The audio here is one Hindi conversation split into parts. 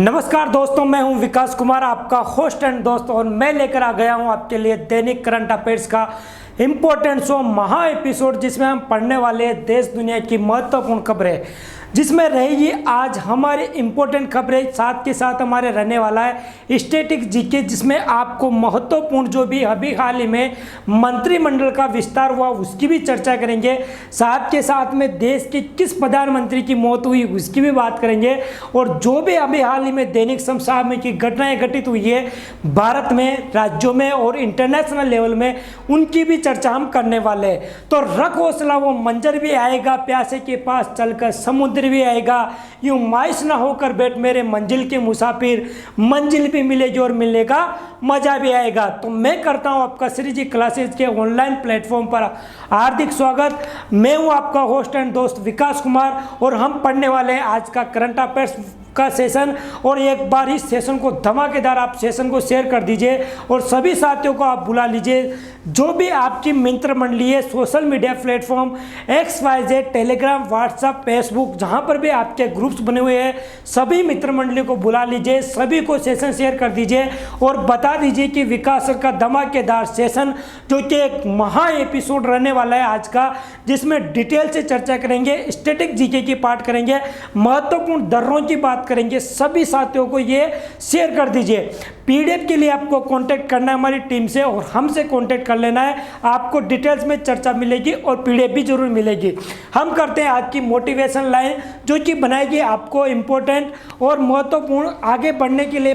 नमस्कार दोस्तों, मैं हूं विकास कुमार, आपका होस्ट एंड दोस्त। और मैं लेकर आ गया हूं आपके लिए दैनिक करंट अफेयर्स का इम्पोर्टेंट शो महा एपिसोड, जिसमें हम पढ़ने वाले देश दुनिया की महत्वपूर्ण खबरें, जिसमें रहेगी आज हमारे इम्पोर्टेंट खबरें। साथ के साथ हमारे रहने वाला है स्टैटिक जीके, जिसमें आपको महत्वपूर्ण जो भी अभी हाल ही में मंत्रिमंडल का विस्तार हुआ उसकी भी चर्चा करेंगे। साथ के साथ में देश के किस प्रधानमंत्री की मौत हुई उसकी भी बात करेंगे। और जो भी अभी हाल ही में दैनिक समसामयिक में की घटनाएं घटित हुई है भारत में, राज्यों में और इंटरनेशनल लेवल में, उनकी भी चर्चा हम करने वाले हैं। तो रख हौसला, वो मंजर भी आएगा, प्यासे के पास चलकर समुद्र भी आएगा, यूं मायूस ना होकर बैठ मेरे मंजिल के मुसाफिर, मंजिल भी मिलेगी और मिलने का मजा भी आएगा। तो मैं करता हूं आपका श्री जी क्लासेज के ऑनलाइन प्लेटफॉर्म पर हार्दिक स्वागत। मैं हूं आपका होस्ट एंड दोस्त विकास कुमार, और हम पढ़ने वाले हैं आज का करंट अफेयर्स का सेशन। और एक बार इस सेशन को धमाकेदार आप सेशन को शेयर कर दीजिए और सभी साथियों को आप बुला लीजिए। जो भी आपकी मित्र मंडली है, social media platform XYZ, Telegram, WhatsApp, Facebook, जहां पर भी आपके ग्रुप्स बने हुए हैं, सभी मित्र मंडली को बुला लीजिए, सभी को सेशन शेयर कर दीजिए और बता दीजिए कि विकास सर का धमाकेदार सेशन, जो कि एक महा एपिसोड रहने वाला है आज का, जिसमें डिटेल से चर्चा करेंगे, स्टैटिक जीके की पार्ट करेंगे, महत्वपूर्ण दर्रों की बात करेंगे। सभी साथियों को ये शेयर कर दीजिए। PDF के लिए आपको कांटेक्ट करना है हमारी टीम से और हमसे कांटेक्ट कर लेना है। आपको डिटेल्स में चर्चा मिलेगी और PDF भी जरूर मिलेगी। हम करते हैं आज की मोटिवेशन लाइन, जो कि बनाएगी आपको इम्पोर्टेंट और महत्वपूर्ण आगे बढ़ने के लिए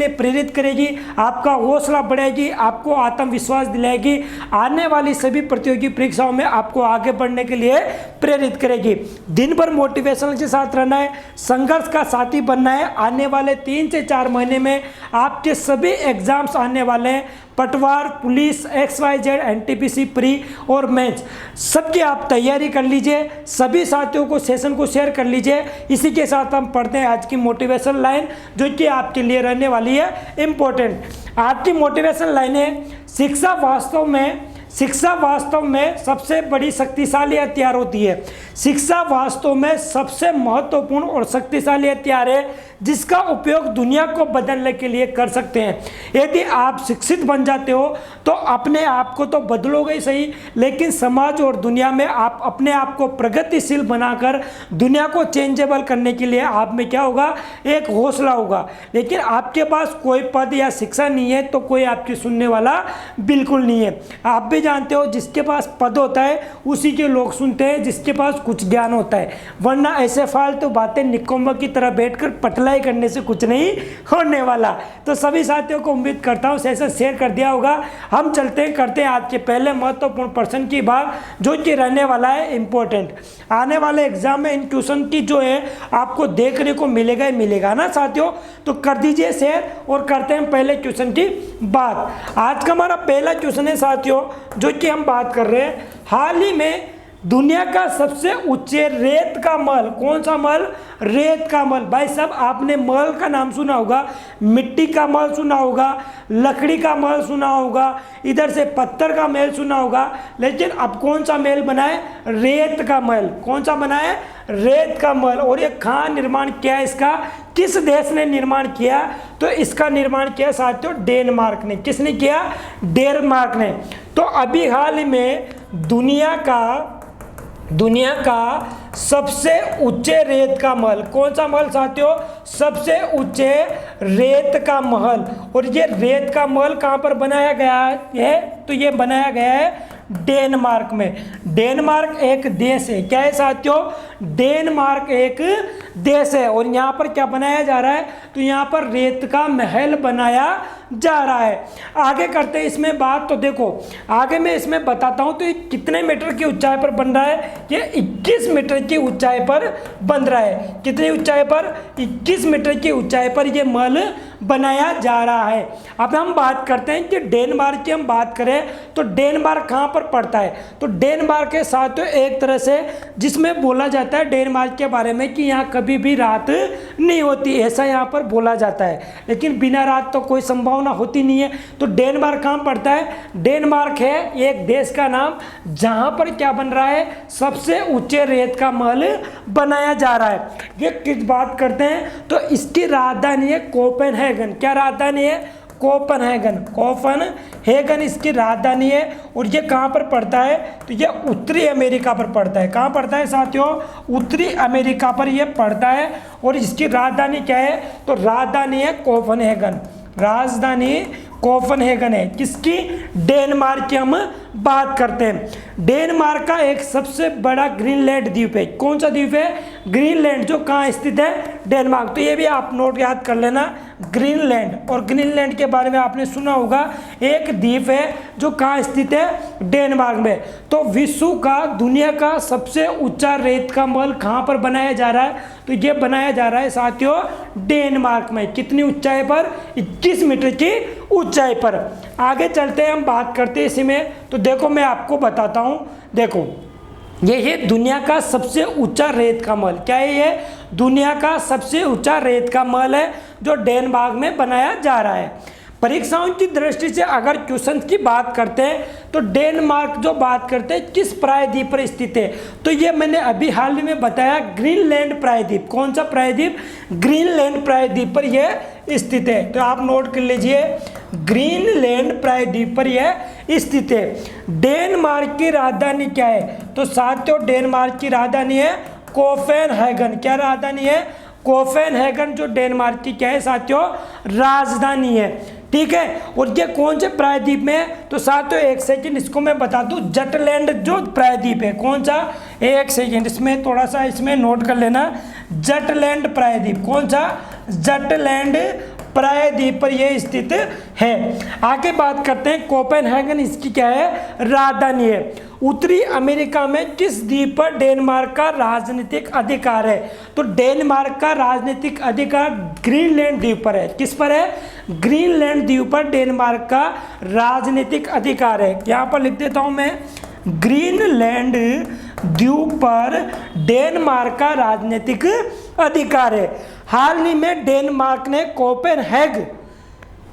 प्रेरित करेगी, आपका हौसला बढ़ाएगी, आपको आत्मविश्वास दिलाएगी, आने वाली सभी प्रतियोगी परीक्षाओं में आपको आगे बढ़ने के लिए प्रेरित करेगी। दिन भर मोटिवेशन के साथ रहना है, संघर्ष का साथी बनना है। आने वाले 3 से 4 महीने में आपके सभी एग्जाम्स आने वाले हैं, पटवार, पुलिस, XYZ, NTPC प्री और मेंस, सबकी आप तैयारी कर लीजिए। सभी साथियों को सेशन को शेयर कर लीजिए। इसी के साथ हम पढ़ते हैं आज की मोटिवेशन लाइन, जो कि आपके लिए रहने वाली है इम्पोर्टेंट। आज की मोटिवेशन लाइन है, शिक्षा वास्तव में सबसे बड़ी शक्तिशाली हथियार होती है। शिक्षा वास्तव में सबसे महत्वपूर्ण और शक्तिशाली हथियार है, जिसका उपयोग दुनिया को बदलने के लिए कर सकते हैं। यदि आप शिक्षित बन जाते हो तो अपने आप को तो बदलोगे ही सही, लेकिन समाज और दुनिया में आप अपने आप को प्रगतिशील बनाकर दुनिया को चेंजेबल करने के लिए आप में क्या होगा, एक हौसला होगा। लेकिन आपके पास कोई पद या शिक्षा नहीं है तो कोई आपकी सुनने वाला बिल्कुल नहीं है। आप भी जानते हो, जिसके पास पद होता है उसी के लोग सुनते हैं, जिसके पास कुछ ज्ञान होता है। वरना ऐसे फालतू बातें निकम्मा की तरह बैठकर पटलाई करने से कुछ नहीं होने वाला। तो सभी साथियों को उम्मीद करता हूं सेशन शेयर कर दिया होगा। हम करते हैं आज के पहले महत्वपूर्ण प्रश्न की बात, जो कि रहने वाला है इंपॉर्टेंट। आने वाले एग्जाम में इन क्वेश्चन की जो है आपको देखने को मिलेगा ना साथियों। तो कर दीजिए शेयर और करते हैं पहले क्वेश्चन की बात। आज का हमारा पहला क्वेश्चन है साथियों, जो कि हम बात कर रहे हैं, हाल ही में दुनिया का सबसे ऊंचे रेत का महल, कौन सा महल, रेत का महल। भाई साहब, आपने महल का नाम सुना होगा, मिट्टी का महल सुना होगा, लकड़ी का महल सुना होगा, इधर से पत्थर का महल सुना होगा, लेकिन अब कौन सा महल बना है, रेत का महल। कौन सा बना है, रेत का महल। और ये कहाँ निर्माण किया है इसका, किस देश ने निर्माण किया, तो इसका निर्माण किया साथियों डेनमार्क ने। किसने किया, डेनमार्क ने। तो अभी हाल ही में दुनिया का सबसे ऊंचे रेत का महल, कौन सा महल साथियों, सबसे ऊंचे रेत का महल। और ये रेत का महल कहाँ पर बनाया गया है, तो ये बनाया गया है डेनमार्क में। डेनमार्क एक देश है, क्या है साथियों, डेनमार्क एक देश है। और यहाँ पर क्या बनाया जा रहा है, तो यहाँ पर रेत का महल बनाया जा रहा है। आगे करते हैं इसमें बात। तो देखो आगे मैं इसमें बताता हूँ, तो ये कितने मीटर की ऊंचाई पर बन रहा है, ये 21 मीटर की ऊंचाई पर बन रहा है। कितनी ऊंचाई पर, 21 मीटर की ऊंचाई पर ये महल बनाया जा रहा है। अब हम बात करते हैं कि डेनमार्क की हम बात करें तो डेनमार्क कहाँ पर पड़ता है। तो डेनमार्क के साथ तो एक तरह से जिसमें बोला जाता है डेनमार्क के बारे में कि यहाँ कभी भी रात नहीं होती, ऐसा यहाँ पर बोला जाता है, लेकिन बिना रात तो कोई संभावना होती नहीं है। तो डेनमार्क कहाँ पड़ता है? डेनमार्क है एक देश का नाम जहाँ पर क्या बन रहा है, सबसे ऊंचे रेत का महल बनाया जा रहा है। ये किस बात करते हैं तो इसकी राजधानी है कोपेनहेगन। क्या राजधानी है? कोपेनहेगन। कोपेनहेगन इसकी राजधानी है। और ये कहाँ पर पड़ता है? तो ये उत्तरी अमेरिका पर पड़ता है। कहाँ पड़ता है साथियों? उत्तरी अमेरिका पर ये पड़ता है। और इसकी राजधानी क्या है? तो राजधानी है कोपेनहेगन। राजधानी कोपेनहेगन है। किसकी? डेनमार्क की हम बात करते हैं। डेनमार्क का एक सबसे बड़ा ग्रीनलैंड द्वीप है। कौन सा द्वीप है? ग्रीनलैंड। जो कहाँ स्थित है? डेनमार्क। तो ये भी आप नोट याद कर लेना, ग्रीनलैंड। और ग्रीनलैंड के बारे में आपने सुना होगा, एक द्वीप है जो कहाँ स्थित है? डेनमार्क में। तो विश्व का, दुनिया का सबसे ऊंचा रेत का महल कहाँ पर बनाया जा रहा है? तो ये बनाया जा रहा है साथियों डेनमार्क में। कितनी ऊंचाई पर? 21 मीटर की ऊंचाई पर। आगे चलते हैं, हम बात करते हैं इसी में। तो देखो मैं आपको बताता हूँ, देखो ये है दुनिया का सबसे ऊंचा रेत का महल। क्या है ये? दुनिया का सबसे ऊंचा रेत का महल है जो डेनमार्क में बनाया जा रहा है। परीक्षाओं की दृष्टि से अगर क्वेश्चन की बात करते हैं तो डेनमार्क जो बात करते हैं किस प्रायद्वीप पर स्थित है, तो ये मैंने अभी हाल ही में बताया, ग्रीनलैंड प्रायद्वीप। कौन सा प्रायद्वीप? ग्रीनलैंड प्रायद्वीप पर यह स्थित है। तो आप नोट कर लीजिए, ग्रीनलैंड प्रायद्वीप पर यह स्थित है। डेनमार्क की राजधानी क्या है? तो साथियों डेनमार्क की राजधानी है कोपेनहेगन। क्या राजधानी है? कोपेनहेगन। जो डेनमार्क की क्या है साथियों? राजधानी है। ठीक है। और ये कौन से प्रायद्वीप में है? तो साथियों एक सेकंड इसको मैं बता दूं, जटलैंड जो प्रायद्वीप है। कौन सा? एक सेकंड इसमें थोड़ा सा इसमें नोट कर लेना, जटलैंड प्रायद्वीप। कौन सा? जटलैंड प्रायद्वीप पर यह स्थित है। आगे बात करते हैं, कोपेनहेगन इसकी क्या है? राजधानी है। उत्तरी अमेरिका में किस द्वीप पर डेनमार्क का राजनीतिक अधिकार है? तो डेनमार्क का राजनीतिक अधिकार ग्रीनलैंड द्वीप पर है। किस पर है? ग्रीनलैंड द्वीप पर डेनमार्क का राजनीतिक अधिकार है। यहाँ पर लिख देता हूँ मैं, ग्रीनलैंड द्वीप पर डेनमार्क का राजनीतिक अधिकार है। हाल ही में डेनमार्क ने कोपेनहेगन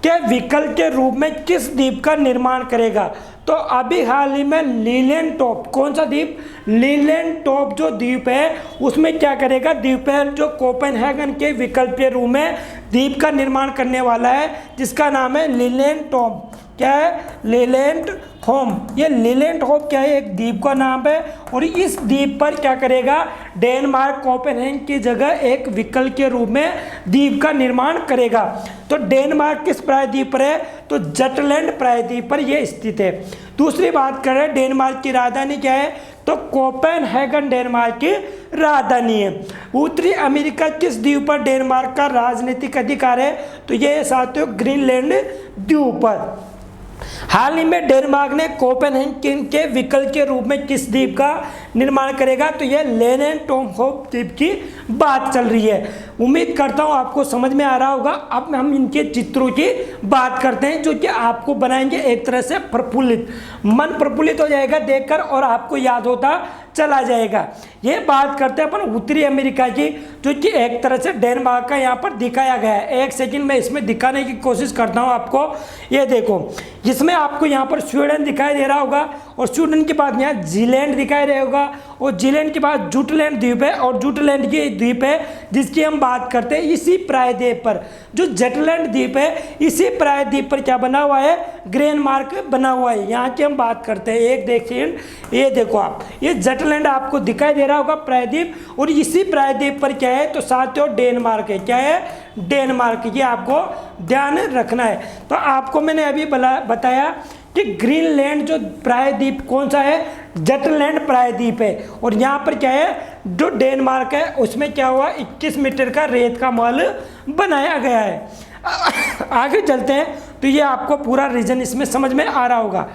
के विकल्प के रूप में किस द्वीप का निर्माण करेगा? तो अभी हाल ही में लीलेंटॉप। कौन सा द्वीप? लीलेंटॉप जो द्वीप है उसमें क्या करेगा? द्वीप है जो कोपेनहेगन के विकल्प के रूप में द्वीप का निर्माण करने वाला है, जिसका नाम है लीलेंटॉप। क्या है? लीलेंटहोम। ये लीलेंटहोम क्या है? एक द्वीप का नाम है। और इस द्वीप पर क्या करेगा? डेनमार्क कोपेनहेगन की जगह एक विकल्प के रूप में द्वीप का निर्माण करेगा। तो डेनमार्क किस प्रायद्वीप पर है? तो जटलैंड प्रायद्वीप पर यह स्थित है। दूसरी बात करें, डेनमार्क की राजधानी क्या है? तो कोपेनहेगन डेनमार्क की राजधानी है। उत्तरी अमेरिका किस द्वीप पर डेनमार्क का राजनीतिक अधिकार है? तो ये साथियों ग्रीनलैंड द्वीप पर। हाल ही में डेनमार्क ने कोपेनहेगन के विकल्प के रूप में किस द्वीप का निर्माण करेगा? तो यह लीलेंटहोम द्वीप की बात चल रही है। उम्मीद करता हूं आपको समझ में आ रहा होगा। अब हम इनके चित्रों की बात करते हैं जो कि आपको बनाएंगे एक तरह से प्रफुल्लित, मन प्रफुल्लित हो जाएगा देखकर और आपको याद होता चला जाएगा। ये बात करते हैं अपन उत्तरी अमेरिका की, जो कि एक तरह से डेनमार्क का यहाँ पर दिखाया गया है। एक सेकंड में इसमें दिखाने की कोशिश करता हूँ आपको। ये देखो, इसमें आपको यहाँ पर स्वीडन दिखाई दे रहा होगा और स्वीडन के बाद यहाँ जीलैंड दिखाई दे होगा और जीलैंड के बाद जुटलैंड द्वीप है और जुटलैंड की द्वीप है जिसकी हम बात करते हैं। इसी प्रायद्वीप पर जो जटलैंड द्वीप है, इसी प्रायद्वीप पर क्या बना हुआ है? ग्रीनमार्क बना हुआ है। यहाँ की हम बात करते हैं। एक देखिए, ये देखो आप, ये जटलैंड आपको दिखाई दे रहा होगा प्रायद्वीप, और इसी प्रायद्वीप पर क्या है? तो साथियों डेनमार्क है। क्या है? डेनमार्क। ये आपको ध्यान रखना है। तो आपको मैंने अभी बताया कि ग्रीनलैंड जो प्रायद्वीप कौन सा है? जटलैंड प्रायद्वीप है। और यहाँ पर क्या है? जो डेनमार्क है उसमें क्या हुआ? 21 मीटर का रेत का महल बनाया गया है। आगे चलते हैं तो ये आपको पूरा रीजन इसमें समझ में आ रहा होगा।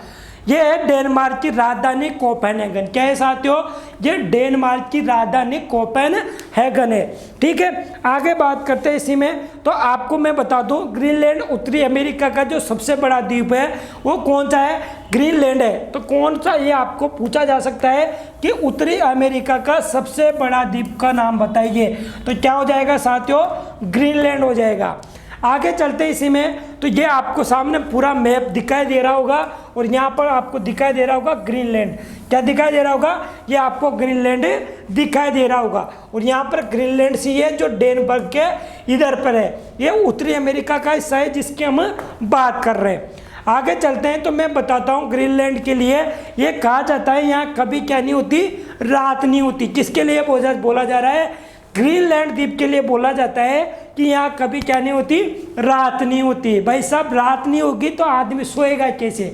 ये है डेनमार्क की राजधानी कोपेनहेगन। क्या है साथियों? ये डेनमार्क की राजधानी कोपेनहेगन है। ठीक है, आगे बात करते हैं इसी में। तो आपको मैं बता दूं, ग्रीनलैंड उत्तरी अमेरिका का जो सबसे बड़ा द्वीप है वो कौन सा है? ग्रीनलैंड है। तो कौन सा, ये आपको पूछा जा सकता है कि उत्तरी अमेरिका का सबसे बड़ा द्वीप का नाम बताइए। तो क्या हो जाएगा साथियों? ग्रीनलैंड हो जाएगा। आगे चलते इसी में। तो ये आपको सामने पूरा मैप दिखाई दे रहा होगा और यहाँ पर आपको दिखाई दे रहा होगा ग्रीनलैंड। क्या दिखाई दे रहा होगा? ये आपको ग्रीनलैंड दिखाई दे रहा होगा। और यहाँ पर ग्रीनलैंड सी है जो डेनमार्क के इधर पर है। ये उत्तरी अमेरिका का हिस्सा है जिसकी हम बात कर रहे हैं। आगे चलते हैं तो मैं बताता हूँ ग्रीनलैंड के लिए ये कहा जाता है यहाँ कभी क्या नहीं होती? रात नहीं होती। किसके लिए बोला जा रहा है? ग्रीनलैंड द्वीप के लिए बोला जाता है कि यहाँ कभी क्या नहीं होती? रात नहीं होती। भाई साहब, रात नहीं होगी तो आदमी सोएगा कैसे,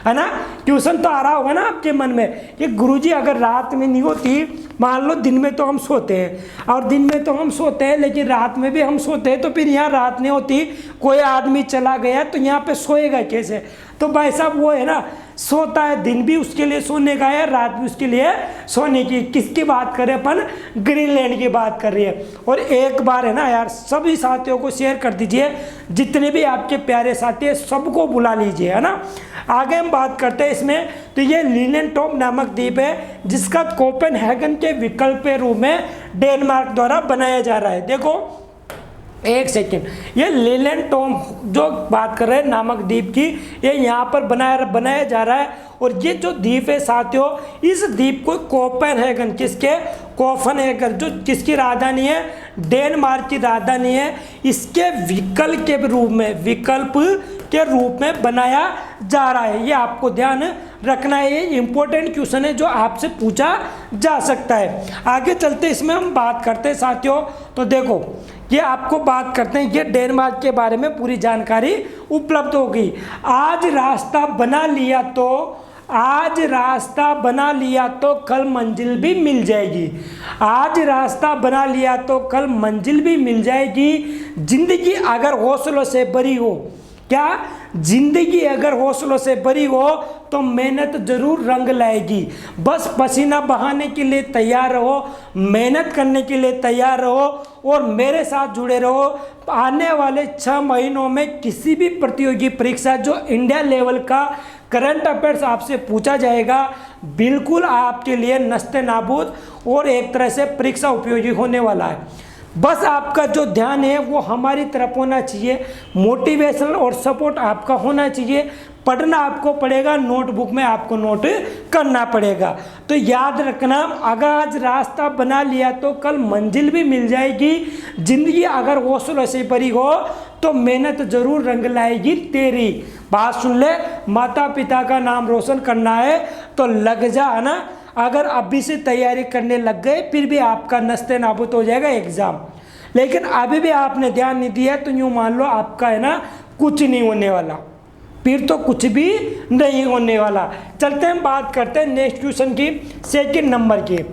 है ना? ट्यूशन तो आ रहा होगा ना आपके मन में कि गुरुजी अगर रात में नहीं होती, मान लो दिन में तो हम सोते हैं और दिन में तो हम सोते हैं लेकिन रात में भी हम सोते हैं, तो फिर यहाँ रात नहीं होती, कोई आदमी चला गया तो यहाँ पे सोएगा कैसे? तो भाई साहब वो है ना, सोता है, दिन भी उसके लिए सोने का है, रात भी उसके लिए सोने की। किसकी बात करें अपन? ग्रीनलैंड की बात कर रही है। और एक बार है ना यार, सभी साथियों को शेयर कर दीजिए, जितने भी आपके प्यारे साथी है सबको बुला लीजिए, है ना। आगे हम बात करते हैं इसमें। तो ये लिलेनटॉप नामक द्वीप है जिसका कोपेनहेगन के विकल्प के रूप में डेनमार्क द्वारा बनाया जा रहा है। देखो एक सेकेंड, ये लिलेनटॉप जो बात कर रहे हैं नामक द्वीप की, ये यहाँ पर बनाया जा रहा है। और ये जो द्वीप है साथियों, इस द्वीप को कोपेनहेगन, किसके? कोपेनहेगन, जो किसकी राजधानी है? डेनमार्क की राजधानी है। इसके विकल्प के रूप में बनाया जा रहा है। ये आपको ध्यान रखना है, ये इंपॉर्टेंट क्वेश्चन है जो आपसे पूछा जा सकता है। आगे चलते इसमें हम बात करते हैं साथियों। तो देखो ये आपको बात करते हैं, ये डेनमार्क के बारे में पूरी जानकारी उपलब्ध होगी। आज रास्ता बना लिया तो कल मंजिल भी मिल जाएगी। आज रास्ता बना लिया तो कल मंजिल भी मिल जाएगी। जिंदगी अगर हौसलों से भरी हो, क्या? जिंदगी अगर हौसलों से भरी हो तो मेहनत जरूर रंग लाएगी। बस पसीना बहाने के लिए तैयार रहो, मेहनत करने के लिए तैयार रहो और मेरे साथ जुड़े रहो। आने वाले 6 महीनों में किसी भी प्रतियोगी परीक्षा जो इंडिया लेवल का करंट अफेयर्स आपसे पूछा जाएगा, बिल्कुल आपके लिए नस्ते नाबूद और एक तरह से परीक्षा उपयोगी होने वाला है। बस आपका जो ध्यान है वो हमारी तरफ होना चाहिए, मोटिवेशन और सपोर्ट आपका होना चाहिए। पढ़ना आपको पड़ेगा, नोटबुक में आपको नोट करना पड़ेगा। तो याद रखना, अगर आज रास्ता बना लिया तो कल मंजिल भी मिल जाएगी। जिंदगी अगर हौसलों से भरी हो तो मेहनत जरूर रंग लाएगी तेरी। बात सुन ले, माता पिता का नाम रोशन करना है तो लग जा, है ना। अगर अभी से तैयारी करने लग गए फिर भी आपका नस्ते नाबूद हो जाएगा एग्जाम। लेकिन अभी भी आपने ध्यान नहीं दिया तो यूँ मान लो आपका है ना कुछ नहीं होने वाला, फिर तो कुछ भी नहीं होने वाला। चलते हैं बात करते हैं नेक्स्ट क्वेश्चन की, सेकंड नंबर की।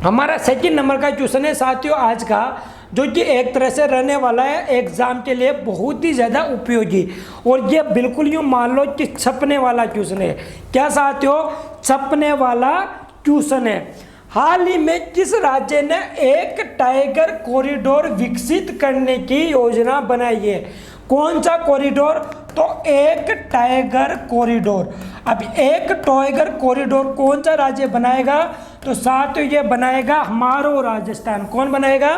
हमारा सेकंड नंबर का क्वेश्चन है साथियों आज का, जो कि एक तरह से रहने वाला है एग्जाम के लिए बहुत ही ज़्यादा उपयोगी। और ये बिल्कुल यूँ मान लो कि छपने वाला क्वेश्चन है। क्या साथियों? छपने वाला क्वेश्चन है। हाल ही में किस राज्य ने एक टाइगर कॉरिडोर विकसित करने की योजना बनाई है? कौन सा कॉरिडोर? तो एक टाइगर कॉरिडोर। अब एक टाइगर कॉरिडोर कौन सा राज्य बनाएगा? तो साथियों ये बनाएगा हमारो राजस्थान। कौन बनाएगा?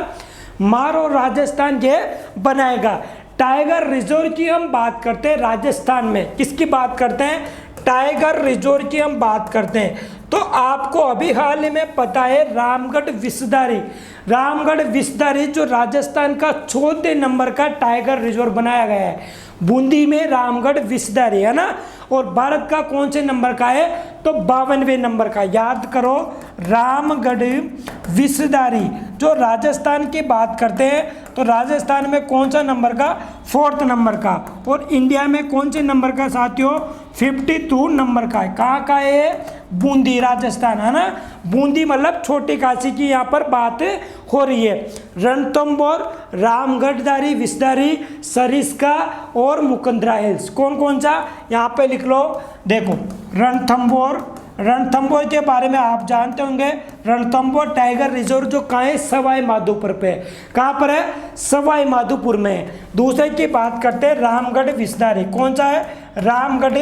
मारो राजस्थान ये बनाएगा। टाइगर रिजर्व की हम बात करते हैं राजस्थान में, किसकी बात करते हैं? टाइगर रिजर्व की हम बात करते हैं। तो आपको अभी हाल ही में पता है रामगढ़ विसदारी जो राजस्थान का 4थे नंबर का टाइगर रिजर्व बनाया गया है। बूंदी में रामगढ़ विसदारी, है ना। और भारत का कौन से नंबर का है? तो 52वें नंबर का। याद करो, रामगढ़ विसदारी जो राजस्थान की बात करते हैं तो राजस्थान में कौन सा नंबर का? 4th नंबर का। और इंडिया में कौन से नंबर का साथियों? 52 नंबर का है। कहाँ का है? बूंदी, राजस्थान, है ना। बूंदी मतलब छोटी काशी की यहाँ पर बात हो रही है। रणथंभौर, रामगढ़धारी, विसदारी, सरिस्का और मुकंदरा हिल्स। कौन कौन सा? यहाँ पे लिख लो। देखो, रणथंभौर, रणथंभौर के बारे में आप जानते होंगे। रणथंभौर टाइगर रिजर्व जो कहाँ है, सवाई माधोपुर पे। कहाँ पर है, सवाई माधोपुर में। दूसरे की बात करते हैं रामगढ़ विसदारी, कौन सा है, रामगढ़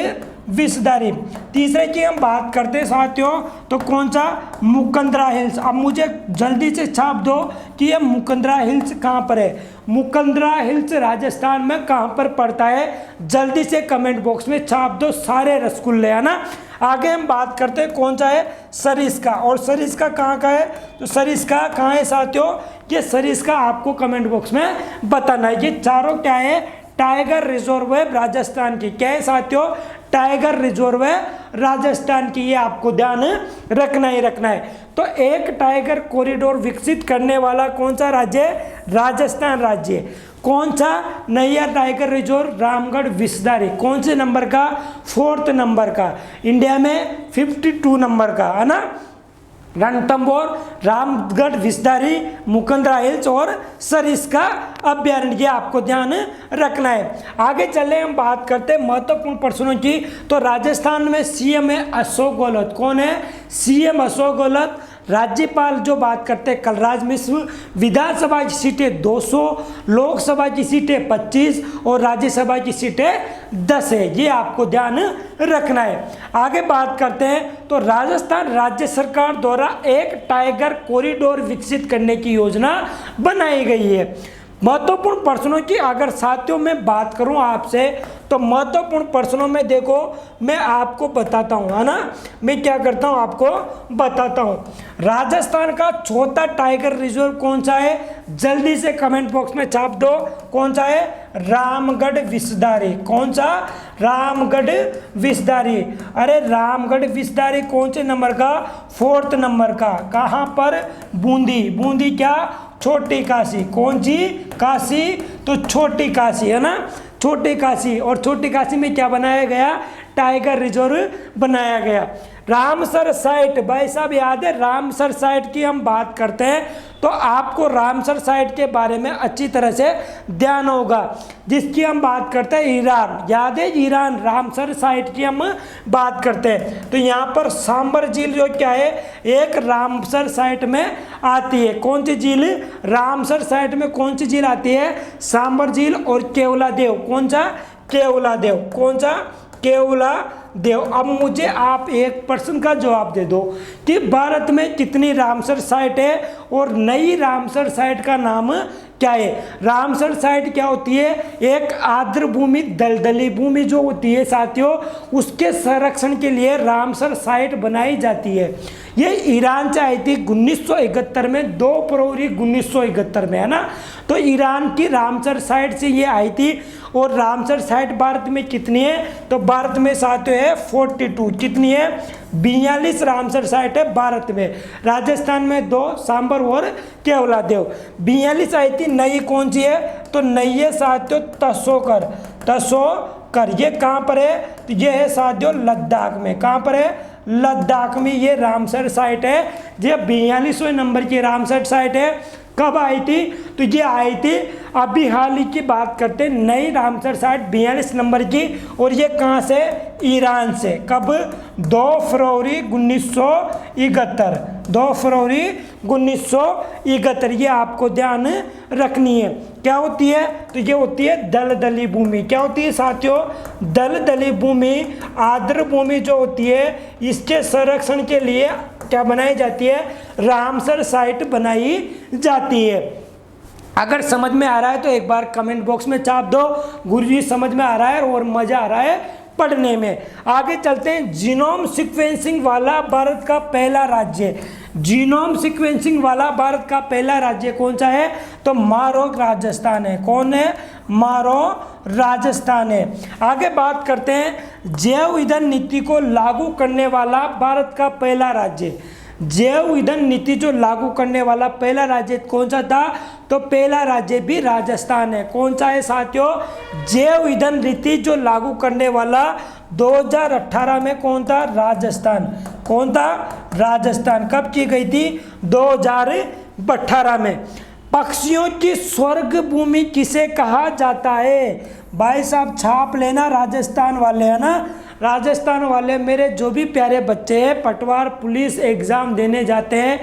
विसदारी। तीसरे की हम बात करते हैं साथियों तो कौन सा, मुकंदरा हिल्स। अब मुझे जल्दी से छाप दो कि ये मुकंदरा हिल्स कहाँ पर है। मुकंदरा हिल्स राजस्थान में कहाँ पर पड़ता है, जल्दी से कमेंट बॉक्स में छाप दो सारे रसगुल्ले, है ना। आगे हम बात करते हैं कौन सा है, सरिस्का। और सरिस्का कहाँ का है, तो सरिस्का कहाँ है साथियों, ये सरिस्का आपको कमेंट बॉक्स में बताना है। ये चारों क्या है, टाइगर रिजर्व है राजस्थान की। क्या है साथियों, टाइगर रिजर्व है राजस्थान की, ये आपको ध्यान रखना ही रखना है। तो एक टाइगर कॉरिडोर विकसित करने वाला कौन सा राज्य है, राजस्थान राज्य। कौन सा, नैया टाइगर रिजर्व रामगढ़ विसदारी, कौन से नंबर का, 4th नंबर का, इंडिया में 52 नंबर का, है ना। रणथंभौर, रामगढ़ विसदारी, मुकंदरा हिल्स और सरिस्का अभ्यारण्य, ये आपको ध्यान रखना है। आगे चले हम बात करते हैं महत्वपूर्ण प्रश्नों की। तो राजस्थान में सीएम है अशोक गहलोत, कौन है, सीएम अशोक गहलोत। राज्यपाल जो बात करते हैं कलराज मिश्र। विधानसभा की सीटें 200, लोकसभा की सीटें 25 और राज्यसभा की सीटें 10 है, ये आपको ध्यान रखना है। आगे बात करते हैं तो राजस्थान राज्य सरकार द्वारा एक टाइगर कॉरिडोर विकसित करने की योजना बनाई गई है। महत्वपूर्ण प्रश्नों की अगर साथियों में बात करूं आपसे तो महत्वपूर्ण प्रश्नों में देखो मैं आपको बताता हूं, है ना। मैं क्या करता हूं, आपको बताता हूं। राजस्थान का चौथा टाइगर रिजर्व कौन सा है, जल्दी से कमेंट बॉक्स में छाप दो, कौन सा है, रामगढ़ विसदारी। कौन सा, रामगढ़ विसदारी। अरे रामगढ़ विसदारी कौन से नंबर का, 4th नंबर का। कहाँ पर, बूंदी। बूंदी क्या, छोटी काशी। कौन सी, काशी, तो छोटी काशी, है ना, छोटी काशी। और छोटी काशी में क्या बनाया गया, टाइगर रिजर्व बनाया गया। रामसर साइट, भाई साहब याद है, रामसर साइट की हम बात करते हैं तो आपको रामसर साइट के बारे में अच्छी तरह से ध्यान होगा, जिसकी हम बात करते हैं ईरान, याद है ईरान, रामसर साइट की हम बात करते हैं। तो यहाँ पर सांबर झील जो क्या है, एक रामसर साइट में आती है। कौन सी झील, रामसर साइट में कौन सी झील आती है, सांबर झील और केवला देव। कौन सा, केवला देव। कौन सा, केवला देव। अब मुझे आप एक प्रश्न का जवाब दे दो कि भारत में कितनी रामसर साइट है और नई रामसर साइट का नाम क्या है। रामसर साइट क्या होती है, एक आर्द्र भूमि, दलदली भूमि जो होती है साथियों, उसके संरक्षण के लिए रामसर साइट बनाई जाती है। ये ईरान से आई थी 1971 में, 2 फरवरी 1971 में, है ना। तो ईरान की रामसर साइट से ये आई थी। और रामसर साइट भारत में कितनी है, तो भारत में साथियों है 42। कितनी है, 42 रामसर साइट है भारत में। राजस्थान में 2, सांबर और केवला देव। 42 आई थी। नई कौन सी है, तो नई है साथियों तसोकर। तसोकर ये कहाँ पर है, तो ये है साथियों लद्दाख में। कहाँ पर है, लद्दाख में ये रामसर साइट है। ये 42वें नंबर की रामसर साइट है। कब आई थी, तो ये आई थी अभी हाल ही की बात करते हैं, नई रामसर साइट 42 नंबर की। और ये कहाँ से, ईरान से। कब, 2 फरवरी 1971। 2 फरवरी 1971, ये आपको ध्यान रखनी है। क्या होती है, तो ये होती है दलदली भूमि। क्या होती है साथियों, दलदली भूमि, आर्द्र भूमि जो होती है, इसके संरक्षण के लिए क्या बनाई जाती है, रामसर साइट बनाई जाती है। अगर समझ में आ रहा है तो एक बार कमेंट बॉक्स में छाप दो, गुरुजी समझ में आ रहा है और मज़ा आ रहा है पढ़ने में। आगे चलते हैं, जीनोम सीक्वेंसिंग वाला भारत का पहला राज्य। जीनोम सीक्वेंसिंग वाला भारत का पहला राज्य कौन सा है, तो मारो राजस्थान है। कौन है, मारो राजस्थान है। आगे बात करते हैं, जैव ईंधन नीति को लागू करने वाला भारत का पहला राज्य। जैव ईंधन नीति जो लागू करने वाला पहला राज्य कौन सा था, तो पहला राज्य भी राजस्थान है। कौन सा है साथियों, जैव ईंधन नीति जो लागू करने वाला 2018 में कौन था, राजस्थान। कौन था, राजस्थान। कब की गई थी, 2018 में। पक्षियों की स्वर्ग भूमि किसे कहा जाता है, भाई साहब छाप लेना राजस्थान वाले, है ना। राजस्थान वाले मेरे जो भी प्यारे बच्चे हैं पटवार पुलिस एग्ज़ाम देने जाते हैं,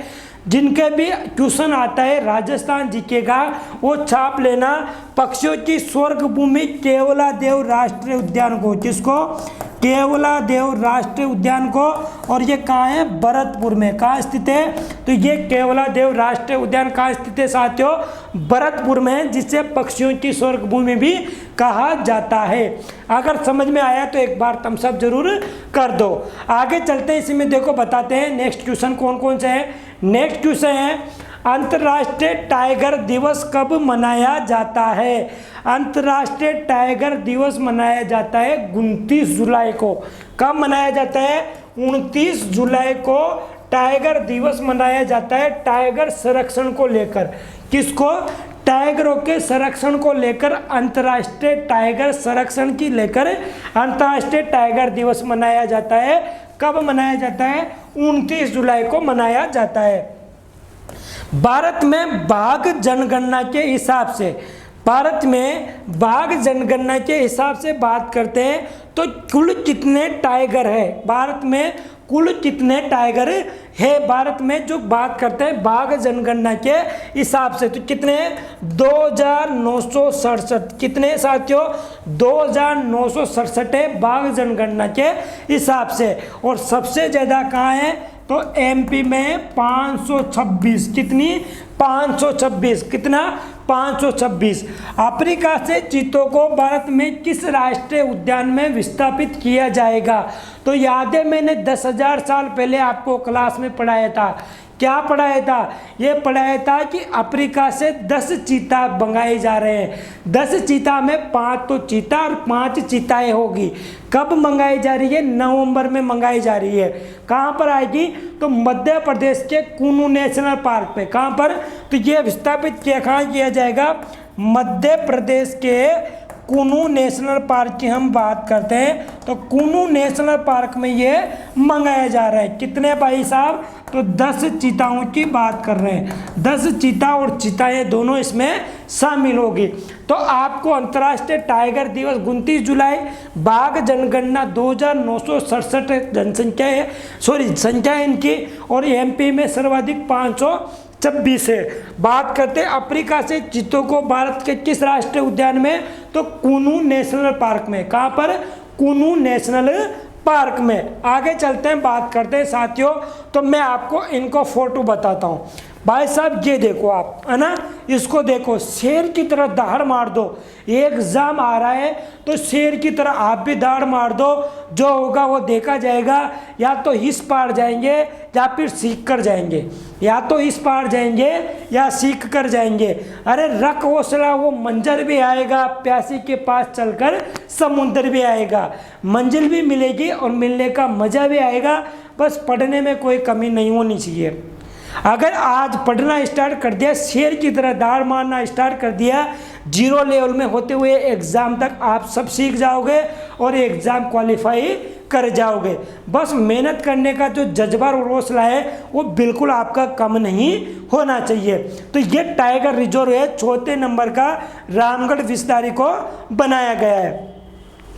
जिनके भी ट्यूशन आता है राजस्थान जीके का, वो छाप लेना पक्षियों की स्वर्ग भूमि केवलादेव राष्ट्रीय उद्यान को। किसको? केवलादेव राष्ट्रीय उद्यान को। और ये कहाँ है? भरतपुर में। कहाँ स्थित है? तो ये केवलादेव राष्ट्रीय उद्यान कहाँ स्थित है साथियों? भरतपुर में, जिसे पक्षियों की स्वर्ग भूमि भी कहा जाता है। अगर समझ में आया तो एक बार थम्स अप जरूर कर दो। आगे चलते हैं, इसी में देखो बताते हैं नेक्स्ट क्वेश्चन कौन कौन से है। नेक्स्ट क्वेश्चन है अंतर्राष्ट्रीय टाइगर दिवस कब मनाया जाता है? अंतर्राष्ट्रीय टाइगर दिवस मनाया जाता है 29 जुलाई को। कब मनाया जाता है? 29 जुलाई को टाइगर दिवस मनाया जाता है टाइगर संरक्षण को लेकर। किसको? टाइगरों के संरक्षण को लेकर अंतर्राष्ट्रीय टाइगर संरक्षण की लेकर अंतर्राष्ट्रीय टाइगर दिवस मनाया जाता है। कब मनाया जाता है? 29 जुलाई को मनाया जाता है। भारत में बाघ जनगणना के हिसाब से, भारत में बाघ जनगणना के हिसाब से बात करते हैं तो कुल कितने टाइगर है? भारत में कुल कितने टाइगर है? भारत में जो बात करते हैं बाघ जनगणना के हिसाब से तो कितने? 2967। कितने साथियों? 2967 है बाघ जनगणना के हिसाब से। और सबसे ज़्यादा कहाँ है? तो एमपी में 526। कितनी? 526। कितना? 526। अफ्रीका से चीतों को भारत में किस राष्ट्रीय उद्यान में विस्थापित किया जाएगा? तो याद है मैंने 10,000 साल पहले आपको क्लास में पढ़ाया था। क्या पढ़ाया था? ये पढ़ाया था कि अफ्रीका से 10 चीता मंगाए जा रहे हैं। 10 चीता में 5 तो चीता और 5 चीताएँ होगी। कब मंगाई जा रही है? नवंबर में मंगाई जा रही है। कहाँ पर आएगी? तो मध्य प्रदेश के कुनू नेशनल पार्क पे। कहाँ पर? तो ये विस्थापित कहाँ किया जाएगा? मध्य प्रदेश के कुनू नेशनल पार्क की हम बात करते हैं तो कुनू नेशनल पार्क में ये मंगाया जा रहा है। कितने भाई साहब? तो 10 चीताओं की बात कर रहे हैं। 10 चीता और चीताएँ दोनों इसमें शामिल होगी। तो आपको अंतर्राष्ट्रीय टाइगर दिवस 29 जुलाई, बाघ जनगणना 2967 जनसंख्या है, संख्या है इनकी, और एमपी में सर्वाधिक 526 है। बात करते हैं अफ्रीका से चीतों को भारत के किस राष्ट्रीय उद्यान में? तो कुनू नेशनल पार्क में। कहाँ पर? कुनू नेशनल पार्क में। आगे चलते हैं, बात करते हैं साथियों। तो मैं आपको इनको फोटो बताता हूँ। भाई साहब ये देखो आप, है ना, इसको देखो, शेर की तरह दहाड़ मार दो। एग्जाम आ रहा है तो शेर की तरह आप भी दहाड़ मार दो, जो होगा वो देखा जाएगा। या तो इस पार जाएंगे या फिर सीख कर जाएंगे, या तो इस पार जाएंगे या सीख कर जाएंगे। अरे रख हौसला, वो मंजर भी आएगा, प्यासी के पास चलकर समुंदर भी आएगा। मंजिल भी मिलेगी और मिलने का मज़ा भी आएगा। बस पढ़ने में कोई कमी नहीं होनी चाहिए। अगर आज पढ़ना स्टार्ट कर दिया, शेर की तरह दाढ़ मारना स्टार्ट कर दिया, 0 लेवल में होते हुए एग्ज़ाम तक आप सब सीख जाओगे और एग्ज़ाम क्वालिफाई कर जाओगे। बस मेहनत करने का जो जज्बा और हौसला है वो बिल्कुल आपका कम नहीं होना चाहिए। तो ये टाइगर रिजर्व है, 4 नंबर का रामगढ़ विस्तारी को बनाया गया है।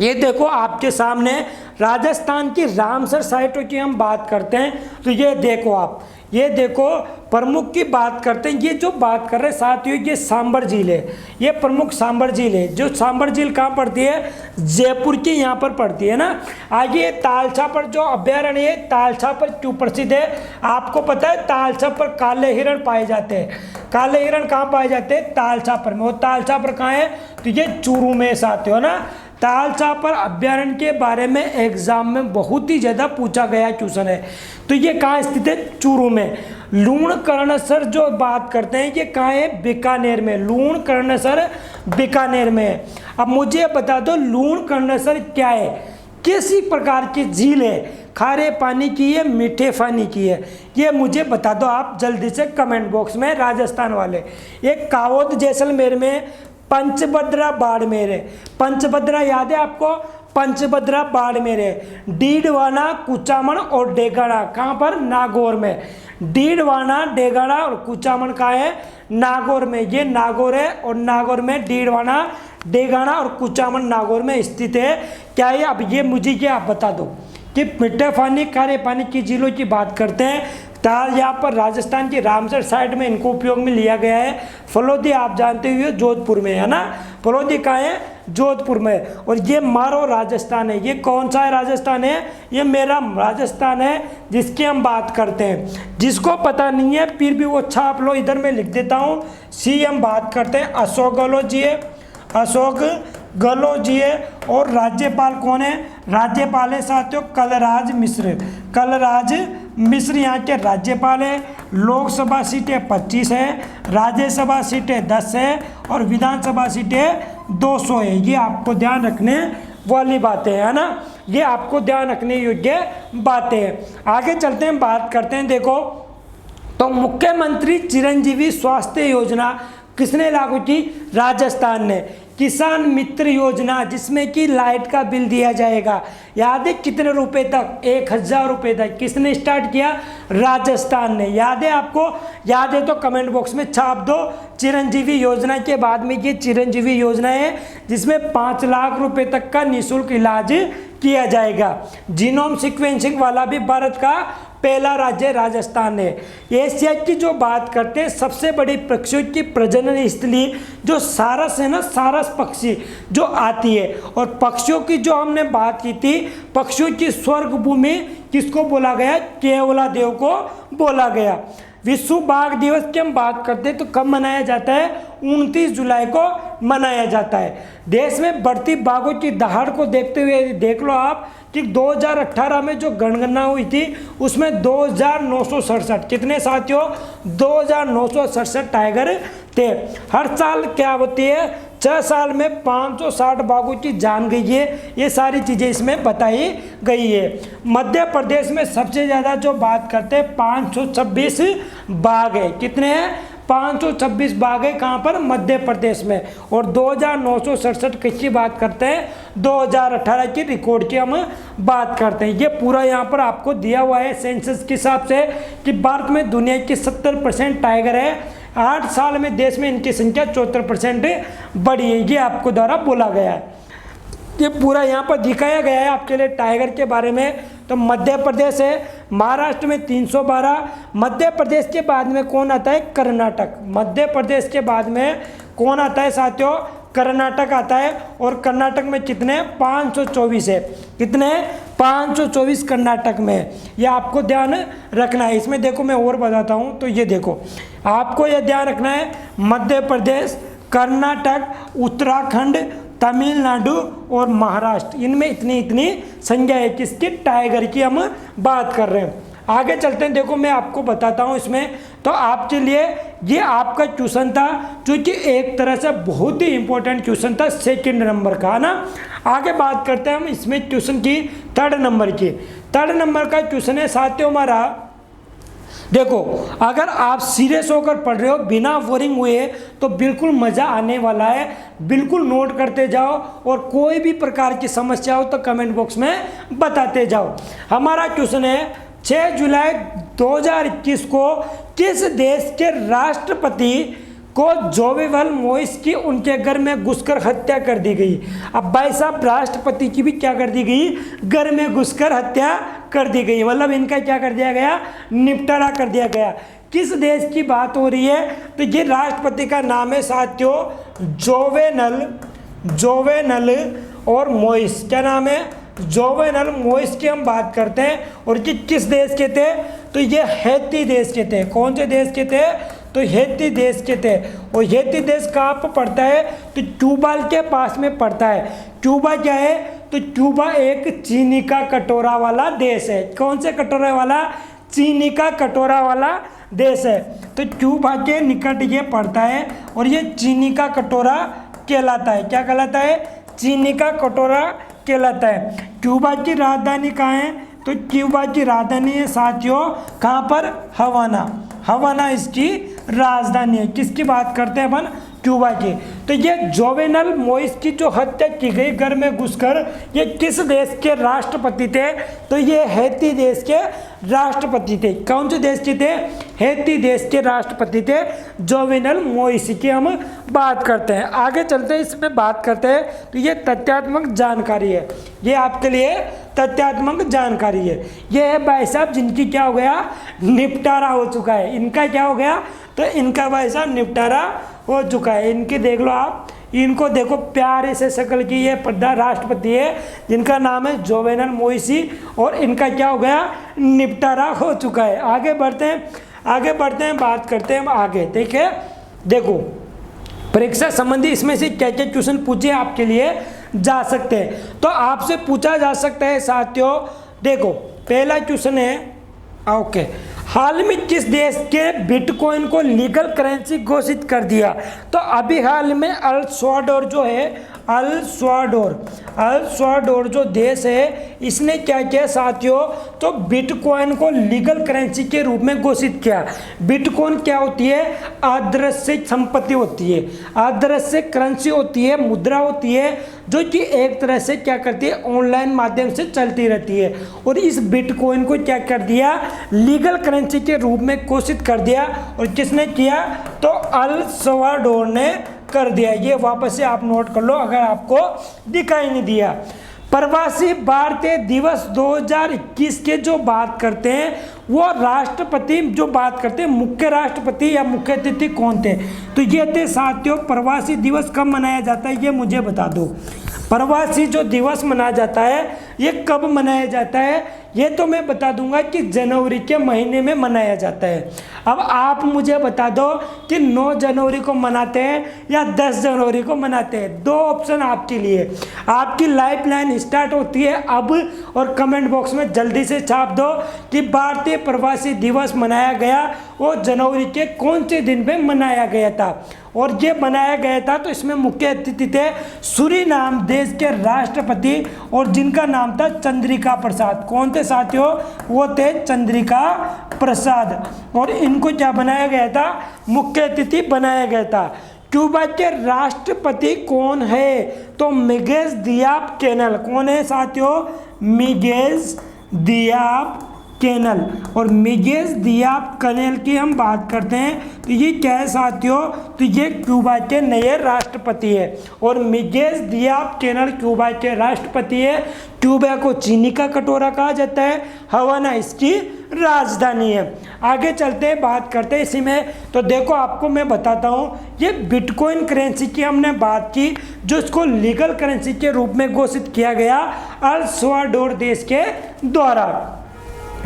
ये देखो आपके सामने राजस्थान की रामसर साइटों की हम बात करते हैं तो ये देखो आप, ये देखो प्रमुख की बात करते हैं। ये जो बात कर रहे हैं साथियों, ये सांबर झील है, ये प्रमुख सांबर झील है। जो सांबर झील कहाँ पड़ती है? जयपुर की यहाँ पर पड़ती है ना। आगे तालछा पर जो अभ्यारण्य है, तालछा पर क्यों प्रसिद्ध है? आपको पता है तालछा पर काले हिरण पाए जाते हैं। काले हिरण कहाँ पाए जाते हैं? तालछा पर में। और तालछा पर कहाँ है? तो ये चूरू में साथियों ना। तालछा पर अभ्यारण्य के बारे में एग्जाम में बहुत ही ज़्यादा पूछा गया क्वेश्चन है। तो ये कहाँ स्थित है? चूरू में। लूणकरणसर जो बात करते हैं ये कहाँ है? बीकानेर में। लूणकरणसर बीकानेर में है। अब मुझे बता दो लूणकरणसर क्या है, किसी प्रकार की झील है, खारे पानी की है, मीठे पानी की है, ये मुझे बता दो आप जल्दी से कमेंट बॉक्स में। राजस्थान वाले, एक कावोद जैसलमेर में, पंचभद्रा बाड़मेर है। पंचभद्रा याद है आपको? पंचभद्रा बाड़मेर है। डीडवाना, कुचामन और डेगाना कहाँ पर? नागौर में। डीडवाना, डेगाना और कुचामन कहाँ है? नागौर में। ये नागौर है और नागौर में डीडवाना, डेगाना और कुचामन नागौर में स्थित है। क्या है अब ये मुझे क्या आप बता दो कि मीठे पानी खारे पानी की झीलों की बात करते हैं तो यहाँ पर राजस्थान की रामसर साइड में इनको उपयोग में लिया गया है। फलोदी आप जानते हुए जोधपुर में है ना, फलोदी कहाँ है, जोधपुर में। और ये मारो राजस्थान है, ये कौन सा है राजस्थान है, ये मेरा राजस्थान है जिसकी हम बात करते हैं। जिसको पता नहीं है फिर भी वो छाप लो, इधर मैं लिख देता हूँ। सी हम बात करते हैं, अशोक गहलोत जी है, अशोक गहलोत जी है। और राज्यपाल कौन है, राज्यपाल है साथियों कलराज मिश्र, कलराज मिश्र यहाँ के राज्यपाल है। लोकसभा सीटें 25 है, राज्यसभा सीटें 10 है और विधानसभा सीटें 200 है। ये आपको ध्यान रखने वाली बातें है ना, ये आपको ध्यान रखने योग्य बातें हैं। आगे चलते हैं, बात करते हैं। देखो तो मुख्यमंत्री चिरंजीवी स्वास्थ्य योजना किसने लागू की, राजस्थान ने। किसान मित्र योजना जिसमें कि लाइट का बिल दिया जाएगा, याद है कितने रुपए तक, 1000 रुपये तक, किसने स्टार्ट किया, राजस्थान ने। याद है आपको, याद है तो कमेंट बॉक्स में छाप दो। चिरंजीवी योजना के बाद में ये चिरंजीवी योजना है जिसमें 5 लाख रुपए तक का निःशुल्क इलाज किया जाएगा। जीनोम सीक्वेंसिंग वाला भी भारत का पहला राज्य राजस्थान है। एशिया की जो बात करते हैं सबसे बड़ी पक्षियों की प्रजनन स्थली जो सारस है ना, सारस पक्षी जो आती है। और पक्षियों की जो हमने बात की थी, पक्षियों की स्वर्ग भूमि किसको बोला गया, केवला देव को बोला गया। विश्व बाघ दिवस की हम बात करते हैं तो कब मनाया जाता है, 29 जुलाई को मनाया जाता है। देश में बढ़ती बाघों की दहाड़ को देखते हुए देख लो आप कि 2018 में जो जनगणना हुई थी उसमें 2967, कितने साथियों, 2967 टाइगर थे। हर साल क्या होती है, 6 साल में 560 बाघों की जान गई है। ये सारी चीज़ें इसमें बताई गई है। मध्य प्रदेश में सबसे ज़्यादा जो बात करते हैं 526 बाघ है, कितने हैं, 526 बाघ है कहाँ पर, मध्य प्रदेश में। और 2967 किसकी बात करते हैं, 2018 की रिकॉर्ड की हम बात करते हैं। ये पूरा यहाँ पर आपको दिया हुआ है सेंसस के हिसाब से कि भारत में दुनिया की 70% टाइगर है। 8 साल में देश में इनकी संख्या 74% बढ़ी है, ये आपको द्वारा बोला गया है। ये पूरा यहाँ पर दिखाया गया है आपके लिए टाइगर के बारे में। तो मध्य प्रदेश है, महाराष्ट्र में 312, मध्य प्रदेश के बाद में कौन आता है, कर्नाटक। मध्य प्रदेश के बाद में कौन आता है साथियों, कर्नाटक आता है। और कर्नाटक में कितने, 524 है, कितने, 524 कर्नाटक में। यह आपको ध्यान रखना है। इसमें देखो मैं और बताता हूँ, तो ये देखो आपको यह ध्यान रखना है, मध्य प्रदेश, कर्नाटक, उत्तराखंड, तमिलनाडु और महाराष्ट्र, इनमें इतनी संख्या है किसकी, टाइगर की हम बात कर रहे हैं। आगे चलते हैं, देखो मैं आपको बताता हूँ इसमें। तो आपके लिए ये आपका क्वेश्चन था जो कि एक तरह से बहुत ही इंपॉर्टेंट क्वेश्चन था, 2nd नंबर का, है ना। आगे बात करते हैं हम इसमें क्वेश्चन की 3rd नंबर की। 3rd नंबर का क्वेश्चन है साथियों हमारा, देखो अगर आप सीरियस होकर पढ़ रहे हो बिना बोरिंग हुए तो बिल्कुल मज़ा आने वाला है। बिल्कुल नोट करते जाओ और कोई भी प्रकार की समस्या हो तो कमेंट बॉक्स में बताते जाओ। हमारा क्वेश्चन है 6 जुलाई 2021 को किस देश के राष्ट्रपति को जोवेवल मोइस की उनके घर में घुसकर हत्या कर दी गई। अब भाई साहब राष्ट्रपति की भी क्या कर दी गई, घर में घुसकर हत्या कर दी गई, मतलब इनका क्या कर दिया गया, निपटारा कर दिया गया। किस देश की बात हो रही है, तो ये राष्ट्रपति का नाम है साथियों जोवेनल और मोइस। क्या नाम है, जोवेनल मोइस की हम बात करते हैं। और ये किस देश के थे, तो ये हैती देश के थे। कौन से देश के थे, तो हैती देश के थे। और हैती देश कहाँ पर पड़ता है, तो क्यूबा के पास में पड़ता है। क्यूबा क्या है, तो क्यूबा एक चीनी का कटोरा वाला देश है। कौन से कटोरा वाला, चीनी का कटोरा वाला देश है। तो क्यूबा के निकट ये पड़ता है और ये चीनी का कटोरा कहलाता है। क्या कहलाता है, चीनी का कटोरा कहलाता है। क्यूबा की राजधानी कहाँ है, तो क्यूबा की राजधानी है साथियों कहाँ पर, हवाना। हवाना इसकी राजधानी है। किसकी बात करते हैं अपन, क्यूबा की। तो ये जोवेनल मोइस की जो हत्या की गई घर में घुसकर, ये किस देश के राष्ट्रपति थे? तो ये हैती देश के राष्ट्रपति थे। कौन से देश के थे? हैती देश के राष्ट्रपति थे जोवेनल मोइस की हम बात करते हैं। आगे चलते हैं, इसमें बात करते हैं। तो ये तथ्यात्मक जानकारी है, ये आपके लिए तथ्यात्मक जानकारी है। ये है भाई साहब जिनकी क्या हो गया, निपटारा हो चुका है। इनका क्या हो गया? तो इनका भाई साहब निपटारा हो चुका है। इनकी देख लो आप, इनको देखो प्यारे से शक्ल की, ये राष्ट्रपति है जिनका नाम है जोवेनल मोइसी, और इनका क्या हो गया, निपटारा हो चुका है। आगे बढ़ते हैं, बात करते हैं आगे। ठीक है, देखो परीक्षा संबंधी इसमें से क्या क्या क्वेश्चन पूछे आपके लिए जा सकते हैं। तो आपसे पूछा जा सकता है साथियों, देखो पहला क्वेश्चन है, ओके, हाल में किस देश के बिटकॉइन को लीगल करेंसी घोषित कर दिया? तो अभी हाल में अल सल्वाडोर जो है, अल सल्वाडोर जो देश है, इसने क्या किया साथियों, तो बिटकॉइन को लीगल करेंसी के रूप में घोषित किया। बिटकॉइन क्या होती है? अदृश्य संपत्ति होती है, अदृश्य करेंसी होती है, मुद्रा होती है, जो कि एक तरह से क्या करती है, ऑनलाइन माध्यम से चलती रहती है। और इस बिटकॉइन को क्या कर दिया, लीगल करेंसी के रूप में घोषित कर दिया। और किसने किया? तो अल सल्वाडोर ने कर दिया। ये वापस से आप नोट कर लो अगर आपको दिखाई नहीं दिया। प्रवासी भारतीय दिवस 2021 के जो बात करते हैं, वो राष्ट्रपति जो बात करते हैं, मुख्य राष्ट्रपति या मुख्य अतिथि कौन थे? तो ये थे साथियों, प्रवासी दिवस कब मनाया जाता है ये मुझे बता दो। प्रवासी जो दिवस मनाया जाता है ये कब मनाया जाता है? ये तो मैं बता दूंगा कि जनवरी के महीने में मनाया जाता है। अब आप मुझे बता दो कि 9 जनवरी को मनाते हैं या 10 जनवरी को मनाते हैं। 2 ऑप्शन आपके लिए। आपकी लाइफ लाइन स्टार्ट होती है अब, और कमेंट बॉक्स में जल्दी से छाप दो कि भारतीय प्रवासी दिवस मनाया गया वो जनवरी के कौन से दिन पे मनाया गया था। और ये बनाया गया था, तो इसमें मुख्य अतिथि थे सूरीनाम देश के राष्ट्रपति, और जिनका नाम था चंद्रिका प्रसाद। कौन थे साथियों? वो थे चंद्रिका प्रसाद। और इनको क्या बनाया गया था? मुख्य अतिथि बनाया गया था। क्यूबा के राष्ट्रपति कौन है? तो मिगेल दियाज कैनल। कौन है साथियों? मिगेल दियाज कैनल। और मिगेल दियाज कैनल की हम बात करते हैं तो ये क्या है साथियों? तो ये क्यूबा के नए राष्ट्रपति है। और मिगेल दियाज कैनल क्यूबा के राष्ट्रपति है। क्यूबा को चीनी का कटोरा कहा जाता है, हवाना इसकी राजधानी है। आगे चलते हैं, बात करते हैं इसी में। तो देखो आपको मैं बताता हूँ, ये बिटकॉइन करेंसी की हमने बात की, जो इसको लीगल करेंसी के रूप में घोषित किया गया अल सल्वाडोर देश के द्वारा।